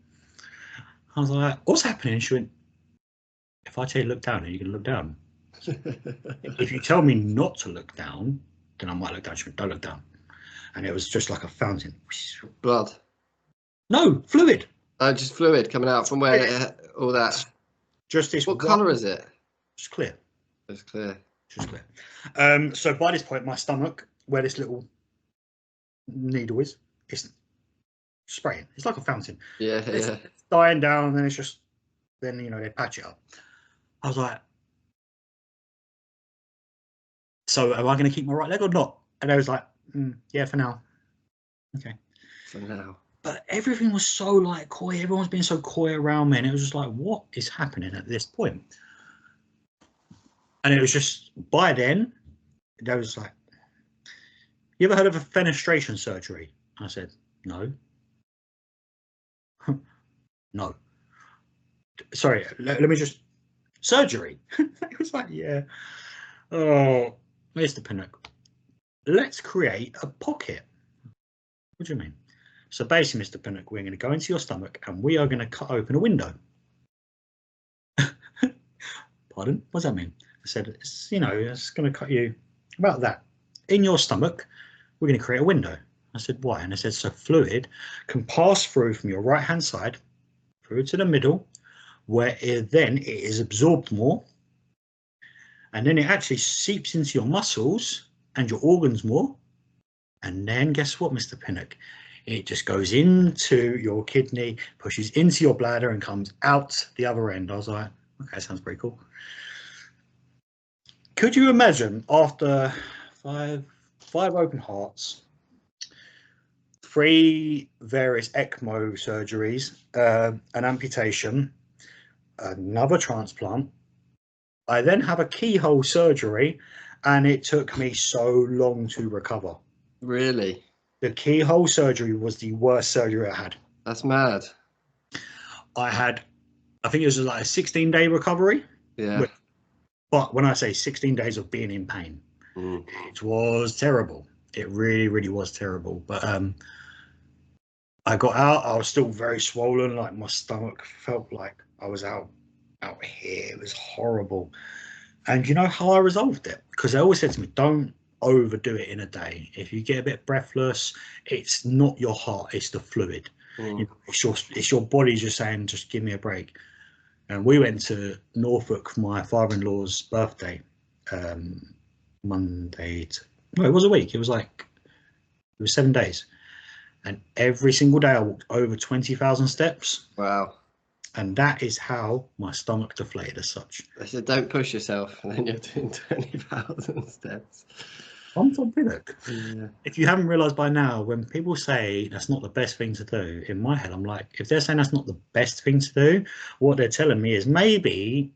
I was like, what's happening? She went, if I tell you to look down, are you going to look down? If you tell me not to look down, then I might look down. She went, don't look down. And it was just like a fountain. Blood? No, fluid. Oh, just fluid coming out from where all that. Just this. What colour is it? Just clear. It's clear. Just clear. So by this point, my stomach, where this little needle is, it's spraying. It's like a fountain. Yeah, it's yeah. dying down, and then it's just, then, you know, they patch it up. I was like, so am I going to keep my right leg or not? And I was like, yeah, for now. Okay. For now. But everything was so like coy. Everyone's being so coy around me, and it was just like, what is happening at this point? And it was just, by then, there was like, you ever heard of a fenestration surgery? I said, no. No. Sorry, let me just, surgery. It was like, yeah. Oh, Mr. Pinnock, let's create a pocket. What do you mean? So basically, Mr. Pinnock, we're going to go into your stomach and we are going to cut open a window. Pardon? What does that mean? I said, it's, you know, it's going to cut you about that. In your stomach, we're going to create a window. I said, why? And I said, so fluid can pass through from your right hand side through to the middle, where then it is absorbed more. And then it actually seeps into your muscles and your organs more. And then guess what, Mr. Pinnock? It just goes into your kidney, pushes into your bladder and comes out the other end. I was like, okay, sounds pretty cool. Could you imagine after five open hearts, 3 various ECMO surgeries, an amputation, another transplant, I then have a keyhole surgery, and it took me so long to recover. Really? The keyhole surgery was the worst surgery I had. That's mad. I think it was like a 16-day recovery. Yeah. But when I say 16 days of being in pain, it was terrible. It really, really was terrible. But I got out. I was still very swollen. Like my stomach felt like I was out here. It was horrible. And you know how I resolved it? Because they always said to me, don't overdo it in a day. If you get a bit breathless, it's not your heart, it's the fluid. You know, it's your body just saying, just give me a break. And we went to Norfolk for my father-in-law's birthday, Monday. No, it was a week. It was 7 days. And every single day I walked over 20,000 steps. Wow. And that is how my stomach deflated as such. They said, don't push yourself, and then you're doing 20,000 steps. I'm Tom Pinnock. Yeah. If you haven't realised by now, when people say that's not the best thing to do, in my head, I'm like, if they're saying that's not the best thing to do, what they're telling me is maybe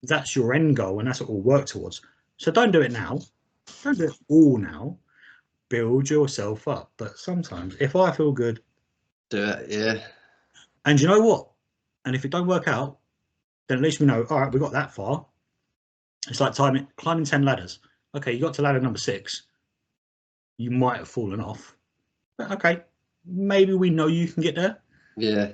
that's your end goal and that's what we'll work towards. So don't do it now. Don't do it all now. Build yourself up. But sometimes, if I feel good, do it. Yeah. And you know what? And if it don't work out, then at least we know, all right, we got that far. It's like climbing 10 ladders. Okay, you got to ladder number 6. You might have fallen off. But okay, maybe we know you can get there. Yeah.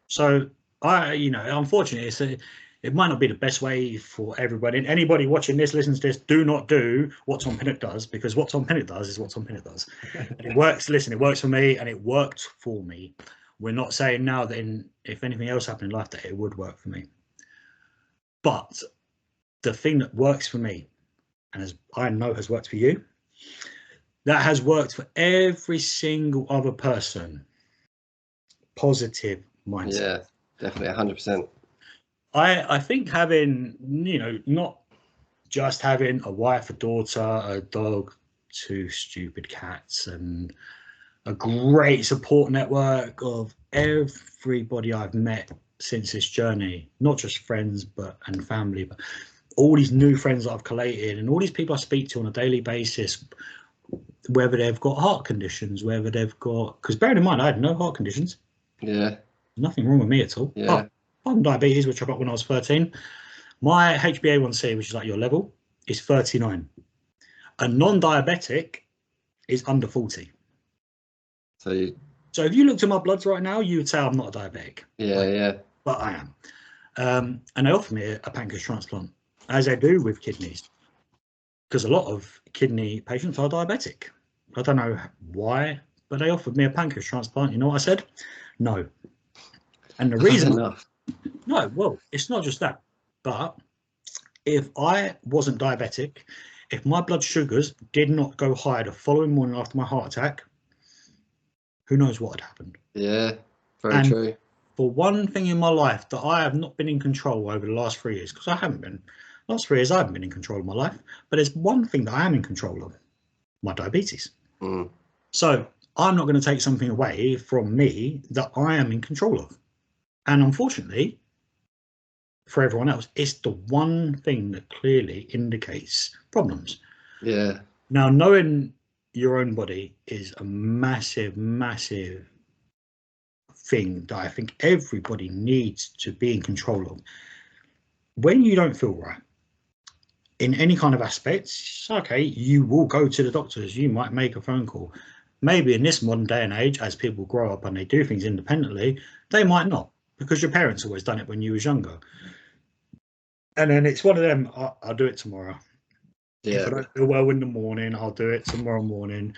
So unfortunately, it might not be the best way for everybody. And anybody watching this, listens to this, do not do what Tom Pinnock does, because what Tom Pinnock does is what Tom Pinnock does. And it works. Listen, it works for me, and it worked for me. We're not saying now that if anything else happened in life that it would work for me. But the thing that works for me, and as I know has worked for you, that has worked for every single other person. Positive mindset. Yeah, definitely 100%. I think having, not just having a wife, a daughter, a dog, 2 stupid cats, and a great support network of everybody I've met since this journey, not just friends and family, but all these new friends that I've collated and all these people I speak to on a daily basis, whether they've got heart conditions, whether they've got, because bearing in mind, I had no heart conditions. Yeah. Nothing wrong with me at all. Yeah. Apart diabetes, which I got when I was 13. My HbA1c, which is like your level, is 39. A non-diabetic is under 40. So if you looked at my bloods right now, you would say I'm not a diabetic. Yeah. But I am. And they offered me a pancreas transplant, as they do with kidneys, because a lot of kidney patients are diabetic. I don't know why, but they offered me a pancreas transplant. You know what I said? No. And the reason, no, well, it's not just that, but if I wasn't diabetic, if my blood sugars did not go high the following morning after my heart attack, who knows what had happened? Yeah, very true. For one thing in my life that I have not been in control over the last 3 years, because I haven't been. Last 3 years I haven't been in control of my life, but there's one thing that I am in control of: my diabetes. So I'm not going to take something away from me that I am in control of. And unfortunately, for everyone else, it's the one thing that clearly indicates problems. Yeah. Now, knowing your own body is a massive, massive thing that I think everybody needs to be in control of. When you don't feel right in any kind of aspects, okay, you will go to the doctors, you might make a phone call. Maybe in this modern day and age, as people grow up and they do things independently, they might not, because your parents always done it when you was younger. And then it's one of them, I'll do it tomorrow. If I don't feel well in the morning, I'll do it tomorrow morning.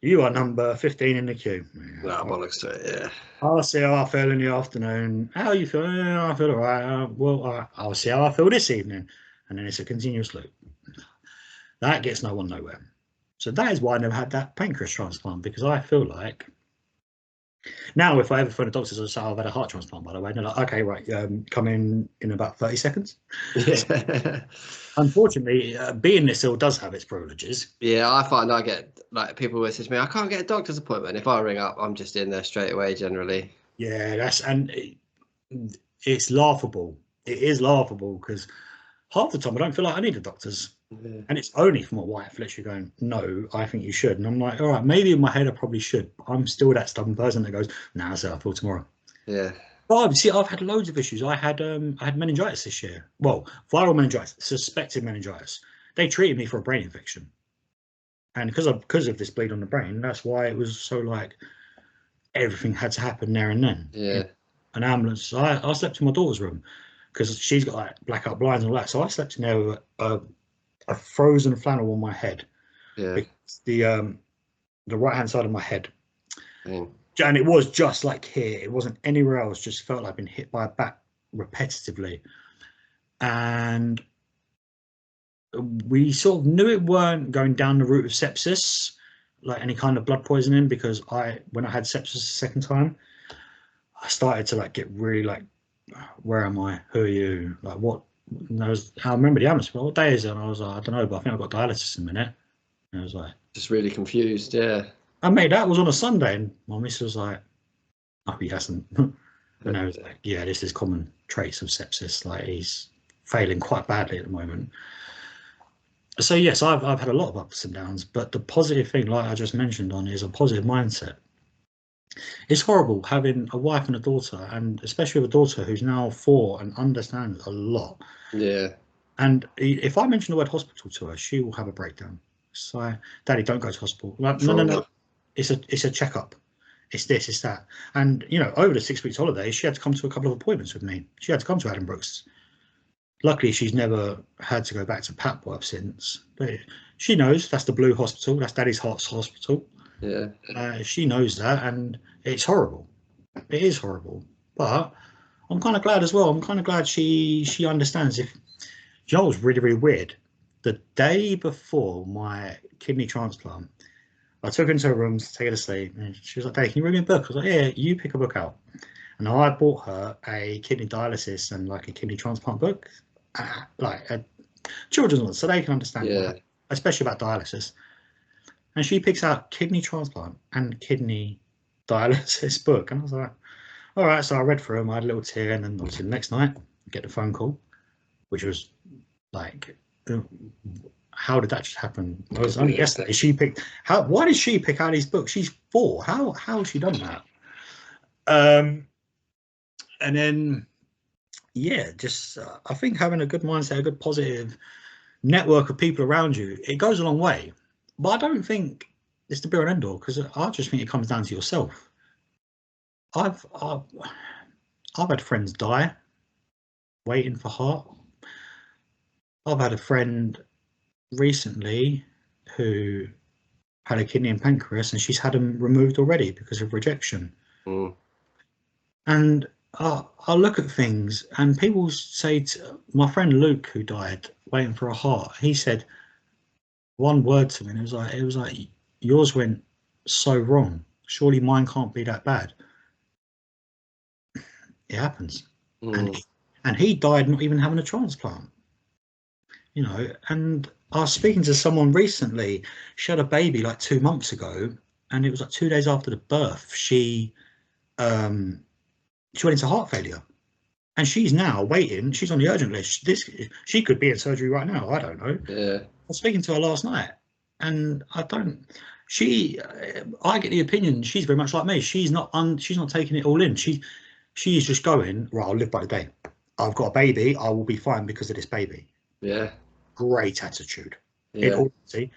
You are number 15 in the queue. No, bollocks to it, yeah. I'll see how I feel in the afternoon. How are you feeling? I feel all right. Well, I'll see how I feel this evening. And then it's a continuous loop. That gets no one nowhere. So that is why I never had that pancreas transplant, because I feel like now if I ever phone the doctors and say I've had a heart transplant, by the way, and they're like, okay, right, come in about 30 seconds. Yeah. Unfortunately, being this ill does have its privileges. Yeah, I find I get, like, people message me, I can't get a doctor's appointment. If I ring up, I'm just in there straight away generally. Yeah, it's laughable. It is laughable, because half the time I don't feel like I need a doctor's. Yeah. And it's only from my wife literally going, no, I think you should. And I'm like, all right, maybe in my head I probably should, but I'm still that stubborn person that goes, nah, so I feel tomorrow. Yeah. But see, I've had loads of issues. I had meningitis this year. Well, viral meningitis, suspected meningitis. They treated me for a brain infection, and because of this bleed on the brain, that's why it was so like everything had to happen there and then. Yeah. An ambulance. I slept in my daughter's room because she's got like blackout blinds and all that. So I slept in there with a frozen flannel on my head. Yeah. The right hand side of my head. Mm. And it was just like here. It wasn't anywhere else. Just felt like I'd been hit by a bat repetitively. And we sort of knew it weren't going down the route of sepsis, like any kind of blood poisoning, because when I had sepsis the second time, I started to like get really like, where am I? Who are you? Like what? And I remember the ambulance. What day is it? And I was like, I don't know, but I think I've got dialysis in a minute. And I was like, just really confused. Yeah. And mate, that was on a Sunday, and my missus was like, "Oh, he hasn't." And I was like, "Yeah, this is common traits of sepsis. Like he's failing quite badly at the moment." So yes, I've had a lot of ups and downs, but the positive thing, like I just mentioned, on is a positive mindset. It's horrible having a wife and a daughter, and especially with a daughter who's now 4 and understands a lot. Yeah. And if I mention the word hospital to her, she will have a breakdown. So, Daddy, don't go to hospital. Like, no. It's a checkup. It's this, it's that. And, you know, over the 6 weeks holiday, she had to come to a couple of appointments with me. She had to come to Adam Brooks. Luckily, she's never had to go back to Papworth since. But she knows that's the Blue Hospital. That's Daddy's Heart's hospital. Yeah. She knows that, and it's horrible. It is horrible. But I'm kind of glad as well. I'm kind of glad she understands. You know what was really, really weird? The day before my kidney transplant, I took her into her room to take her to sleep, and she was like, "Hey, can you read me a book?" I was like, "Yeah, you pick a book out." And I bought her a kidney dialysis and like a kidney transplant book, like a children's one, so they can understand, especially about dialysis. And she picks out kidney transplant and kidney dialysis book, and I was like, "All right." So I read through them. I had a little tear, and then obviously the next night, get the phone call, which was like, how did that just happen? It was only yesterday. Why did she pick out these books? She's 4. How has she done that? And then, yeah, just I think having a good mindset, a good positive network of people around you, it goes a long way. But I don't think it's the be and end all, because I just think it comes down to yourself. I've had friends die waiting for heart. I've had a friend recently who had a kidney and pancreas, and she's had them removed already because of rejection. And I look at things, and people say to my friend Luke, who died waiting for a heart, he said one word to me, and it was like yours went so wrong. Surely mine can't be that bad. It happens. And he died not even having a transplant. You know, and I was speaking to someone recently. She had a baby like 2 months ago, and it was like 2 days after the birth, she went into heart failure, and she's now waiting. She's on the urgent list. She could be in surgery right now. I don't know. Yeah. I was speaking to her last night, and I get the opinion she's very much like me. She's not taking it all in. She's just going, right, I'll live by the day. I've got a baby. I will be fine because of this baby. Yeah. Great attitude. Yeah. In all honesty,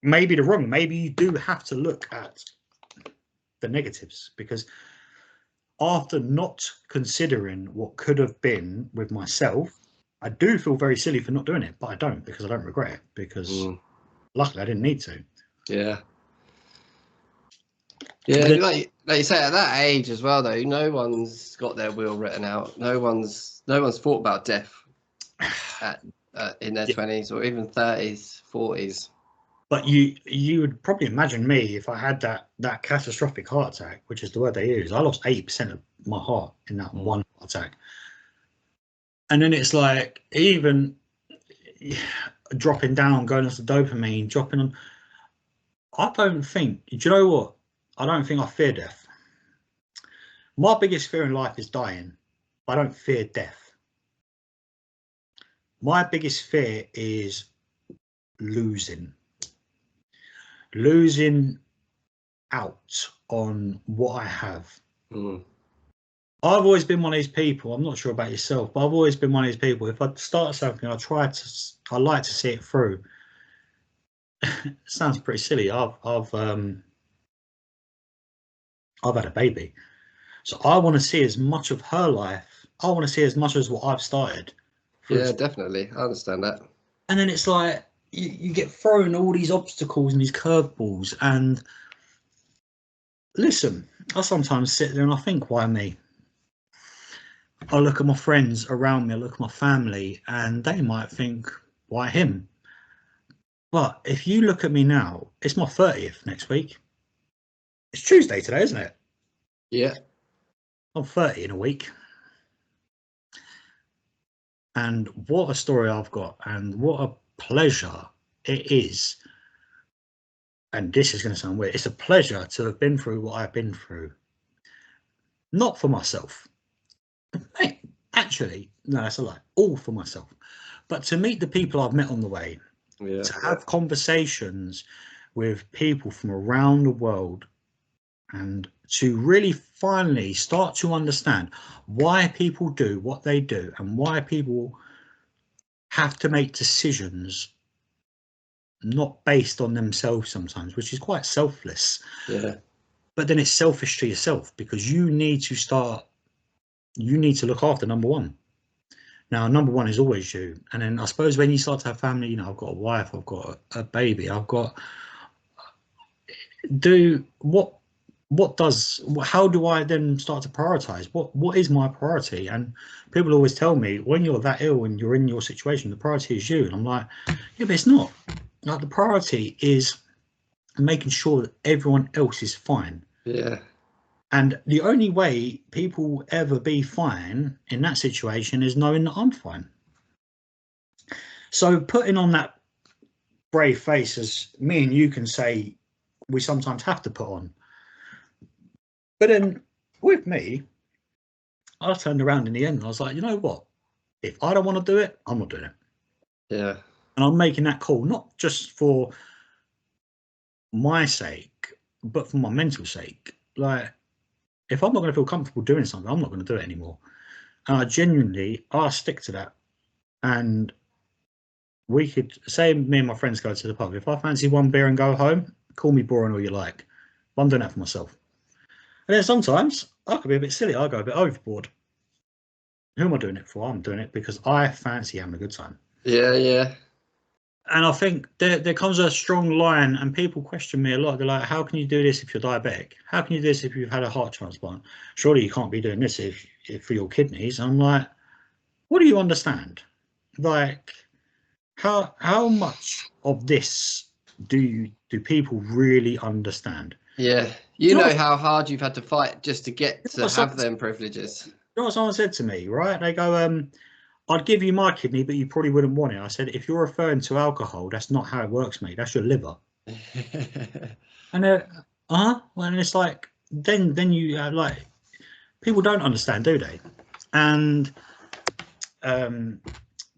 maybe the wrong. Maybe you do have to look at the negatives, because after not considering what could have been with myself, I do feel very silly for not doing it, but I don't, because I don't regret it, because luckily I didn't need to. Yeah. Yeah, like you say, at that age as well, though, no one's got their will written out. No one's thought about death in their 20s or even 30s, 40s. But you would probably imagine me if I had that catastrophic heart attack, which is the word they use. I lost 80% of my heart in that one heart attack. And then it's like, even dropping down, going off the dopamine, dropping on. I don't think, do you know what? I don't think I fear death. My biggest fear in life is dying. I don't fear death. My biggest fear is losing out on what I have. I've always been one of these people. I'm not sure about yourself, but I've always been one of these people. If I start something, I like to see it through. It sounds pretty silly. I've had a baby, so I want to see as much of her life. I want to see as much as what I've started. Yeah, definitely. I understand that. And then it's like you get thrown all these obstacles and these curveballs. And listen, I sometimes sit there and I think, why me? I look at my friends around me, I look at my family, and they might think, why him? But if you look at me now, it's my 30th next week. It's Tuesday today, isn't it? Yeah. I'm 30 in a week. And what a story I've got, and what a pleasure it is. And this is going to sound weird. It's a pleasure to have been through what I've been through. Not for myself. Actually, no, that's a lie. All for myself. But to meet the people I've met on the way, to have conversations with people from around the world, and to really finally start to understand why people do what they do, and why people have to make decisions not based on themselves sometimes, which is quite selfless. Yeah. But then it's selfish to yourself, because you need to look after number one. Now, number one is always you. And then I suppose when you start to have family, you know, I've got a wife, I've got a baby, how do I then start to prioritize? What is my priority? And people always tell me, when you're that ill and you're in your situation, the priority is you. And I'm like, yeah, but it's not. Like, the priority is making sure that everyone else is fine. Yeah. And the only way people will ever be fine in that situation is knowing that I'm fine. So putting on that brave face, as me and you can say, we sometimes have to put on. But then with me, I turned around in the end and I was like, you know what? If I don't want to do it, I'm not doing it. Yeah. And I'm making that call, not just for my sake, but for my mental sake. Like, if I'm not going to feel comfortable doing something, I'm not going to do it anymore. And I stick to that. And we could say, me and my friends go to the pub. If I fancy one beer and go home, Call me boring all you like, but I'm doing that for myself. And then sometimes I could be a bit silly. I go a bit overboard. Who am I doing it for? I'm doing it because I fancy having a good time. Yeah. And I think there comes a strong line, and people question me a lot. They're like, how can you do this if you're diabetic? How can you do this if you've had a heart transplant? Surely you can't be doing this if for your kidneys. I'm like, what do you understand? Like, how much of this do people really understand? Yeah. You know how hard you've had to fight just to get to have them privileges. You know what someone said to me, right? They go, I'd give you my kidney, but you probably wouldn't want it. I said, if you're referring to alcohol, that's not how it works, mate. That's your liver. And they're, well, and it's like, then you like, people don't understand, do they? And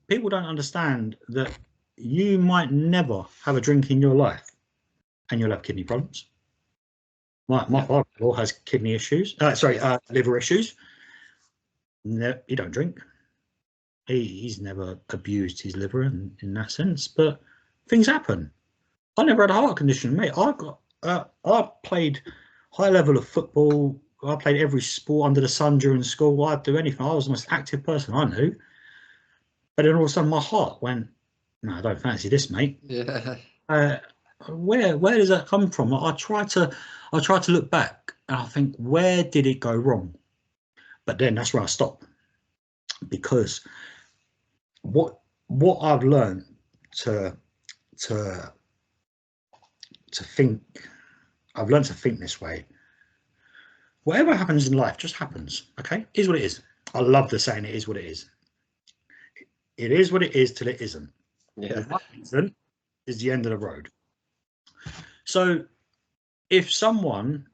people don't understand that you might never have a drink in your life and you'll have kidney problems. My father-in-law has kidney issues. Liver issues. No, he don't drink. He's never abused his liver in that sense, but things happen. I never had a heart condition, mate. I played high level of football. I played every sport under the sun during school. I'd do anything. I was the most active person I knew. But then all of a sudden my heart went, no, I don't fancy this, mate. Yeah. Where does that come from? I try to look back and I think, where did it go wrong? But then that's where I stop, because what I've learned to think, I've learned to think this way. Whatever happens in life just happens. Okay, it is what it is. I love the saying, it is what it is. It is what it is till it isn't. Yeah. What isn't is the end of the road. So if someone,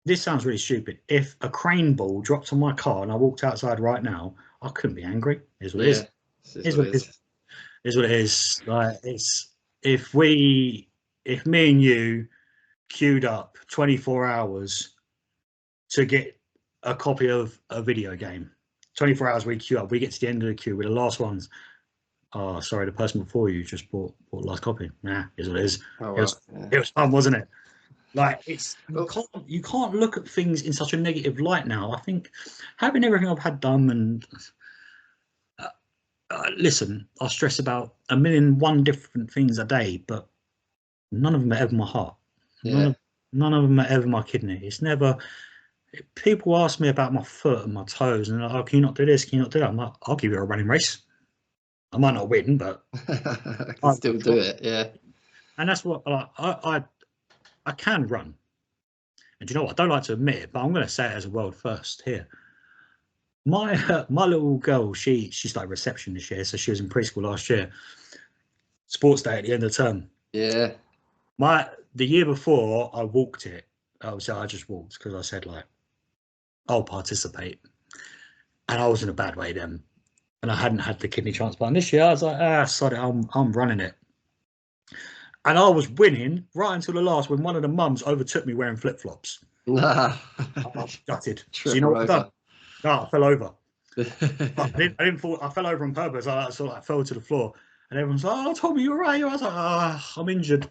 this sounds really stupid, if a crane ball dropped on my car and I walked outside right now, I couldn't be angry. Is what it is. Is what it is. Is what it is. Like, it's if me and you queued up 24 hours to get a copy of a video game, 24 hours we queue up, we get to the end of the queue, we're the last ones. Oh, sorry, the person before you just bought the last copy. Nah, is what it is. Oh, well, it was fun, wasn't it? Like, it's you can't look at things in such a negative light now. I think having everything I've had done, and listen, I stress about 1,000,001 different things a day, but none of them are ever my heart. Yeah. None of them are ever my kidney. It's never. People ask me about my foot and my toes, and they're like, oh, can you not do this? Can you not do that? I'm like, I'll give you a running race. I might not win, but I can still do it. Yeah. And that's what I can run. And you know what? I don't like to admit it, but I'm going to say it as a world first here. My little girl, she started reception this year, so she was in preschool last year. Sports day at the end of the term. Yeah. The year before, I walked it. I just walked because I said, like, I'll participate. And I was in a bad way then. And I hadn't had the kidney transplant this year. I was like, sod it, I'm running it. And I was winning right until the last, when one of the mums overtook me wearing flip-flops. Nah. I was gutted. So you know what I've done? No, I fell over. I didn't fall. I fell over on purpose. I sort of like fell to the floor. And everyone's like, oh, Tommy, you're right. I was like, I'm injured.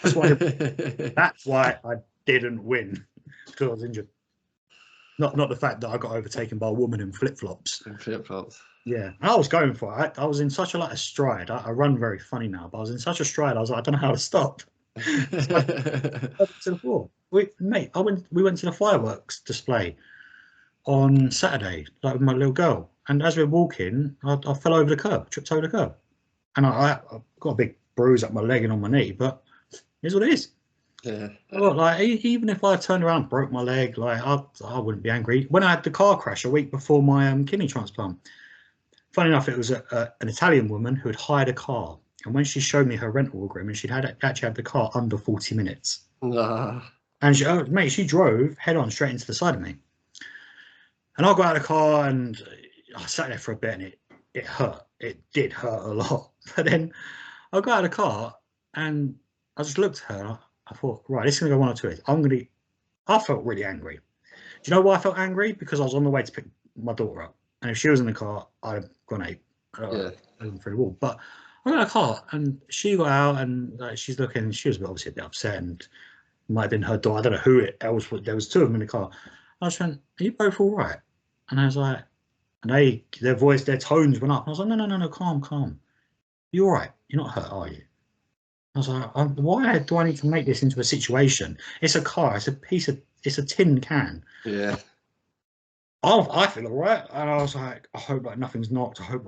That's why I didn't win, because I was injured. Not the fact that I got overtaken by a woman in flip-flops. Yeah, I was going for it. I was in such a stride. I run very funny now, but I was in such a stride. I was like, I don't know how to stop. So to the floor. We went to the fireworks display on Saturday, like with my little girl. And as we were walking, I fell over the curb, tripped over the curb, and I got a big bruise up my leg and on my knee. But here's what it is. Yeah. Well, like, even if I turned around and broke my leg, like, I wouldn't be angry. When I had the car crash a week before my kidney transplant, funny enough, it was an Italian woman who had hired a car, and when she showed me her rental agreement, she'd actually had the car under 40 minutes. And she drove head on straight into the side of me. And I got out of the car and I sat there for a bit, and it hurt. It did hurt a lot. But then I got out of the car and I just looked at her. I thought, right, this is going to go one or two ways. I felt really angry. Do you know why I felt angry? Because I was on the way to pick my daughter up. And if she was in the car, I'd have gone ape. Through the wall. But I got a car, and she got out, and like, she's looking. She was obviously a bit upset, and might have been her daughter. I don't know who it else was. There was two of them in the car. I was trying, are you both all right? And I was like, and their tones went up. I was like, no, calm. You all right? You're not hurt, are you? I was like, why do I need to make this into a situation? It's a car. It's a tin can. Yeah. I feel all right, and I was like, I hope like nothing's knocked. I hope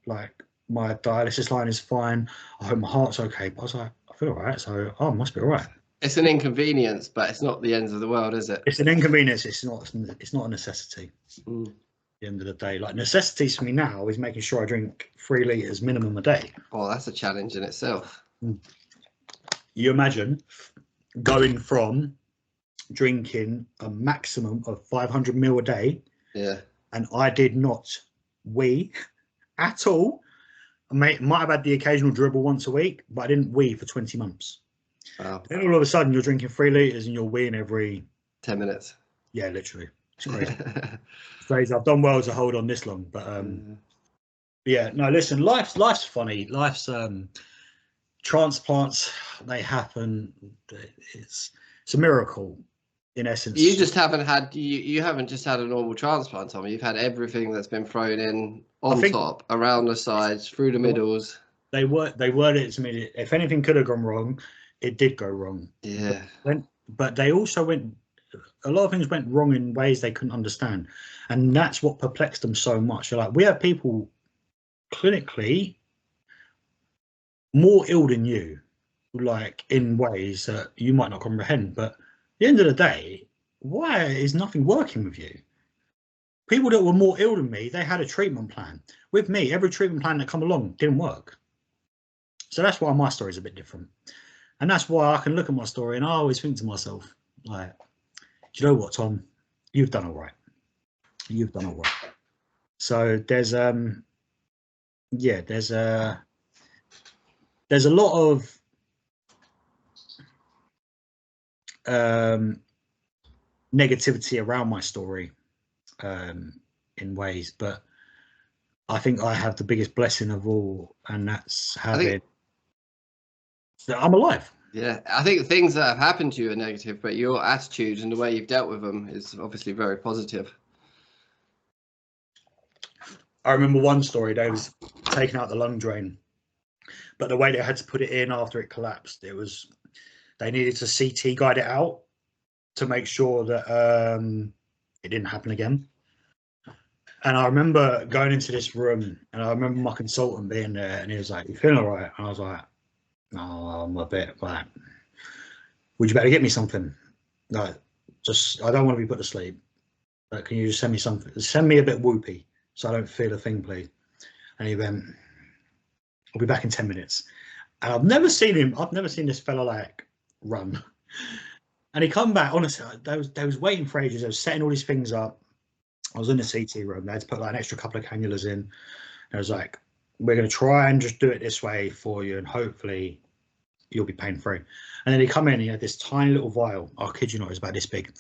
my dialysis line is fine. I hope my heart's okay. But I was like, I feel all right, so I must be all right. It's an inconvenience, but it's not the end of the world, is it? It's an inconvenience. It's not a necessity. Mm. At the end of the day, like necessities for me now is making sure I drink 3 liters minimum a day. Oh, that's a challenge in itself. You imagine going from drinking a maximum of 500 ml a day. Yeah. And I did not wee at all. I might have had the occasional dribble once a week, but I didn't wee for 20 months. Wow. Then all of a sudden you're drinking 3 liters and you're weeing every 10 minutes. Yeah, literally. It's crazy. It's crazy. I've done well to hold on this long, but yeah, no, listen, life's funny. Life's transplants, they happen. It's a miracle in essence. You just haven't had you haven't just had a normal transplant, Tommy. You've had everything that's been thrown in on top, around the sides, through the middles. They worded it to me. If anything could have gone wrong, it did go wrong. Yeah. But they also went. A lot of things went wrong in ways they couldn't understand, and that's what perplexed them so much. They're like, we have people clinically more ill than you, like in ways that you might not comprehend. But at the end of the day, why is nothing working with you? People that were more ill than me, they had a treatment plan. With me, every treatment plan that come along didn't work. So that's why my story is a bit different. And that's why I can look at my story and I always think to myself, like, do you know what, Tom? You've done all right. You've done all right. So there's a lot of negativity around my story in ways, but I think I have the biggest blessing of all, and that's having that I'm alive. Yeah, I think things that have happened to you are negative, but your attitude and the way you've dealt with them is obviously very positive. I remember one story, they was taking out the lung drain, but the way they had to put it in after it collapsed, they needed to CT guide it out to make sure that it didn't happen again. And I remember going into this room, and I remember my consultant being there, and he was like, "You feeling all right?" And I was like, "No, I'm a bit like, would you better get me something? Like, just, I don't want to be put to sleep. Like, can you just send me something? Send me a bit whoopee so I don't feel a thing, please." And he went, "I'll be back in 10 minutes. And I've never seen this fella like run. And he come back, honestly, they was waiting for ages. They was setting all these things up. I was in the CT room. They had to put like an extra couple of cannulas in. And I was like, we're going to try and just do it this way for you, and hopefully you'll be pain free. And then he come in, he had this tiny little vial. I kid you not, it was about this big.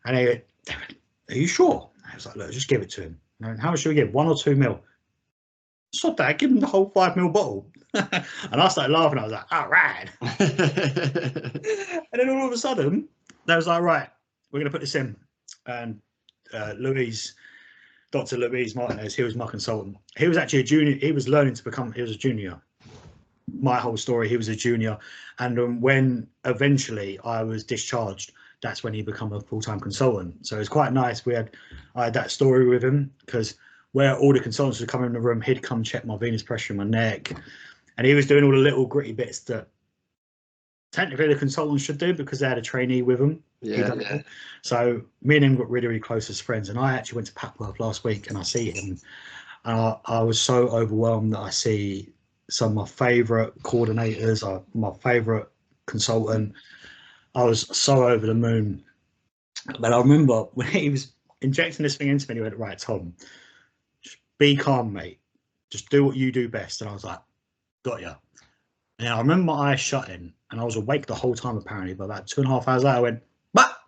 And they went, "Are you sure?" I was like, "Look, just give it to him." And how much should we give? 1 or 2 mil? Sod that, give him the whole 5 mil bottle. And I started laughing. I was like, all right. And then all of a sudden, they was like, right, we're going to put this in. And Dr. Louise Martinez, he was my consultant. He was actually a junior. He was learning to become, he was a junior. My whole story, he was a junior. And when eventually I was discharged, that's when he became a full-time consultant. So it was quite nice. I had that story with him, because where all the consultants would come in the room, he'd come check my venous pressure in my neck. And he was doing all the little gritty bits that technically the consultants should do, because they had a trainee with him. Yeah. So me and him got really, really close as friends. And I actually went to Papworth last week and I see him. And I was so overwhelmed that I see some of my favourite coordinators, my favourite consultant. I was so over the moon. But I remember when he was injecting this thing into me, he went, "Right, Tom, just be calm, mate. Just do what you do best." And I was like, "Got ya." And I remember my eyes shutting, and I was awake the whole time apparently. But about 2.5 hours later, I went,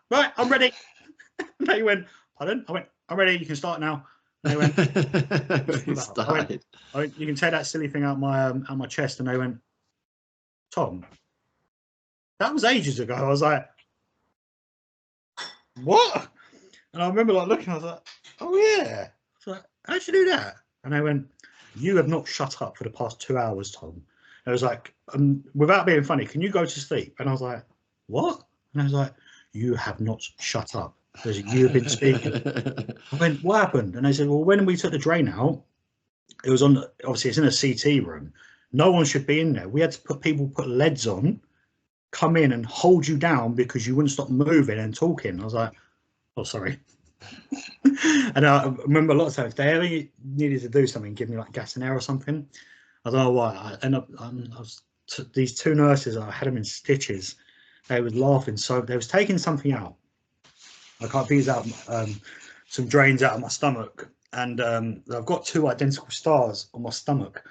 "Right, I'm ready." And he went, "Pardon?" I went, "I'm ready. You can start now." And they went, Died. you can take that silly thing out my chest. And they went, Tom, that was ages ago. I was like, what? And I remember like looking, I was like, oh yeah. I was like, how'd you do that? And they went, you have not shut up for the past 2 hours, Tom. I was like, without being funny, can you go to sleep? And I was like, what? And I was like, you have not shut up. Because you have been speaking. I went, what happened? And they said, well, when we took the drain out, it was on, obviously it's in a CT room. No one should be in there. We had to put leads on, come in and hold you down because you wouldn't stop moving and talking. I was like, oh, sorry. And I remember a lot of times, if they ever needed to do something, give me like gas and air or something. I don't know why. These two nurses, I had them in stitches. They was laughing. So they was taking something out. I can't figure out some drains out of my stomach. And I've got 2 identical stars on my stomach.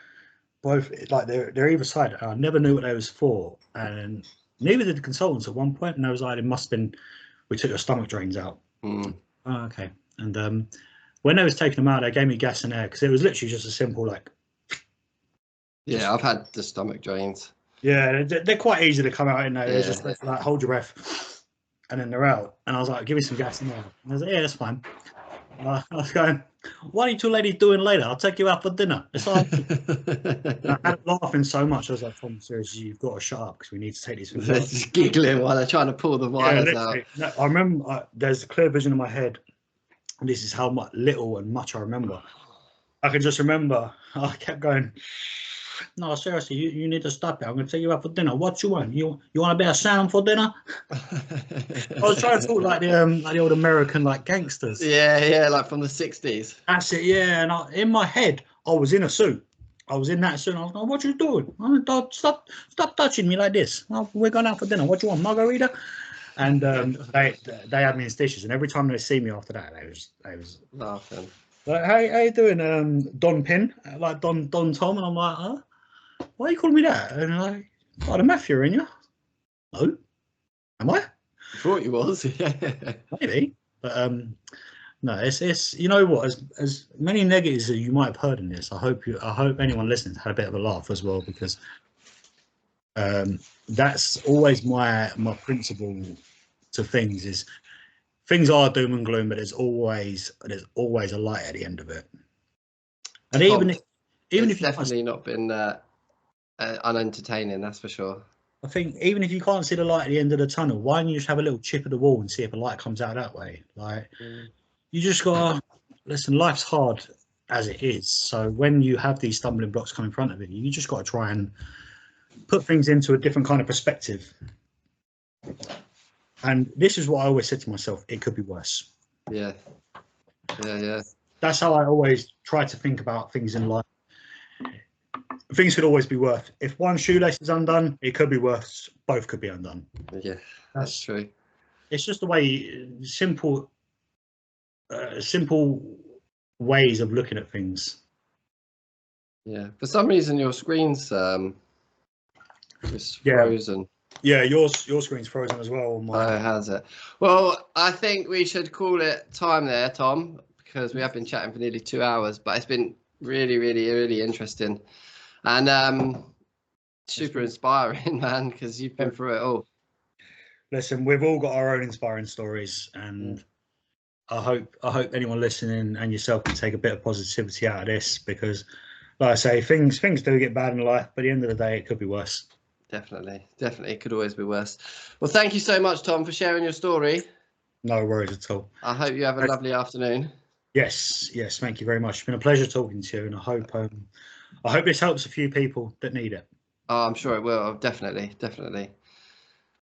Both, like they're either side. I never knew what they was for. And neither did the consultants at one point. And I was like, it must have been, we took your stomach drains out. Mm. Oh, okay. And when they was taking them out, they gave me gas and air because it was literally just a simple like. Yeah, I've had the stomach drains. Yeah, they're quite easy to come out in there. Yeah. Just like hold your breath, and then they're out. And I was like, give me some gas in there. And I was like, yeah, that's fine. I was going, what are you two ladies doing later? I'll take you out for dinner. It's all. I had laughing so much. I was like, Tom, seriously, you've got to shut up because we need to take these things out. Just giggling while they're trying to pull the wires out. No, I remember there's a clear vision in my head. And this is how much little and much I remember. I can just remember I kept going, no, seriously, you need to stop it. I'm going to take you out for dinner. What you want? You want a bit of salmon for dinner? I was trying to talk like the old American like gangsters. Yeah, like from the 60s. That's it, yeah. And in my head, I was in a suit. I was in that suit. I was like, what you doing? Stop touching me like this. We're going out for dinner. What you want, margarita? And they had me in stitches, and every time they see me after that, they was laughing. Like, how you doing, Don Pin? Like Don Tom, and I'm like, huh? Why are you calling me that? And they're like, oh, the mafia in you? No, am I? I thought you was. Maybe, but no, it's you know what? As many negatives as you might have heard in this, I hope anyone listening had a bit of a laugh as well, because that's always my principle to things is things are doom and gloom, but there's always a light at the end of it. And even if it's definitely not been unentertaining, that's for sure. I think even if you can't see the light at the end of the tunnel, why don't you just have a little chip at the wall and see if a light comes out that way? Like you just gotta listen. Life's hard as it is, so when you have these stumbling blocks come in front of you just got to try and put things into a different kind of perspective. And this is what I always said to myself, it could be worse. Yeah. That's how I always try to think about things in life. Things could always be worse. If one shoelace is undone, it could be worse. Both could be undone. Yeah, that's true. It's just the way simple ways of looking at things. Yeah. For some reason, your screen's just frozen. Yeah, your screen's frozen as well. Oh, has it? Well, I think we should call it time there, Tom, because we have been chatting for nearly 2 hours, but it's been really, really, really interesting and super inspiring, man, because you've been through it all. Listen, we've all got our own inspiring stories, and I hope anyone listening and yourself can take a bit of positivity out of this, because, like I say, things do get bad in life, but at the end of the day, it could be worse. Definitely. It could always be worse. Well, thank you so much, Tom, for sharing your story. No worries at all. I hope you have a lovely afternoon. Yes. Thank you very much. It's been a pleasure talking to you, and I hope this helps a few people that need it. Oh, I'm sure it will. Definitely.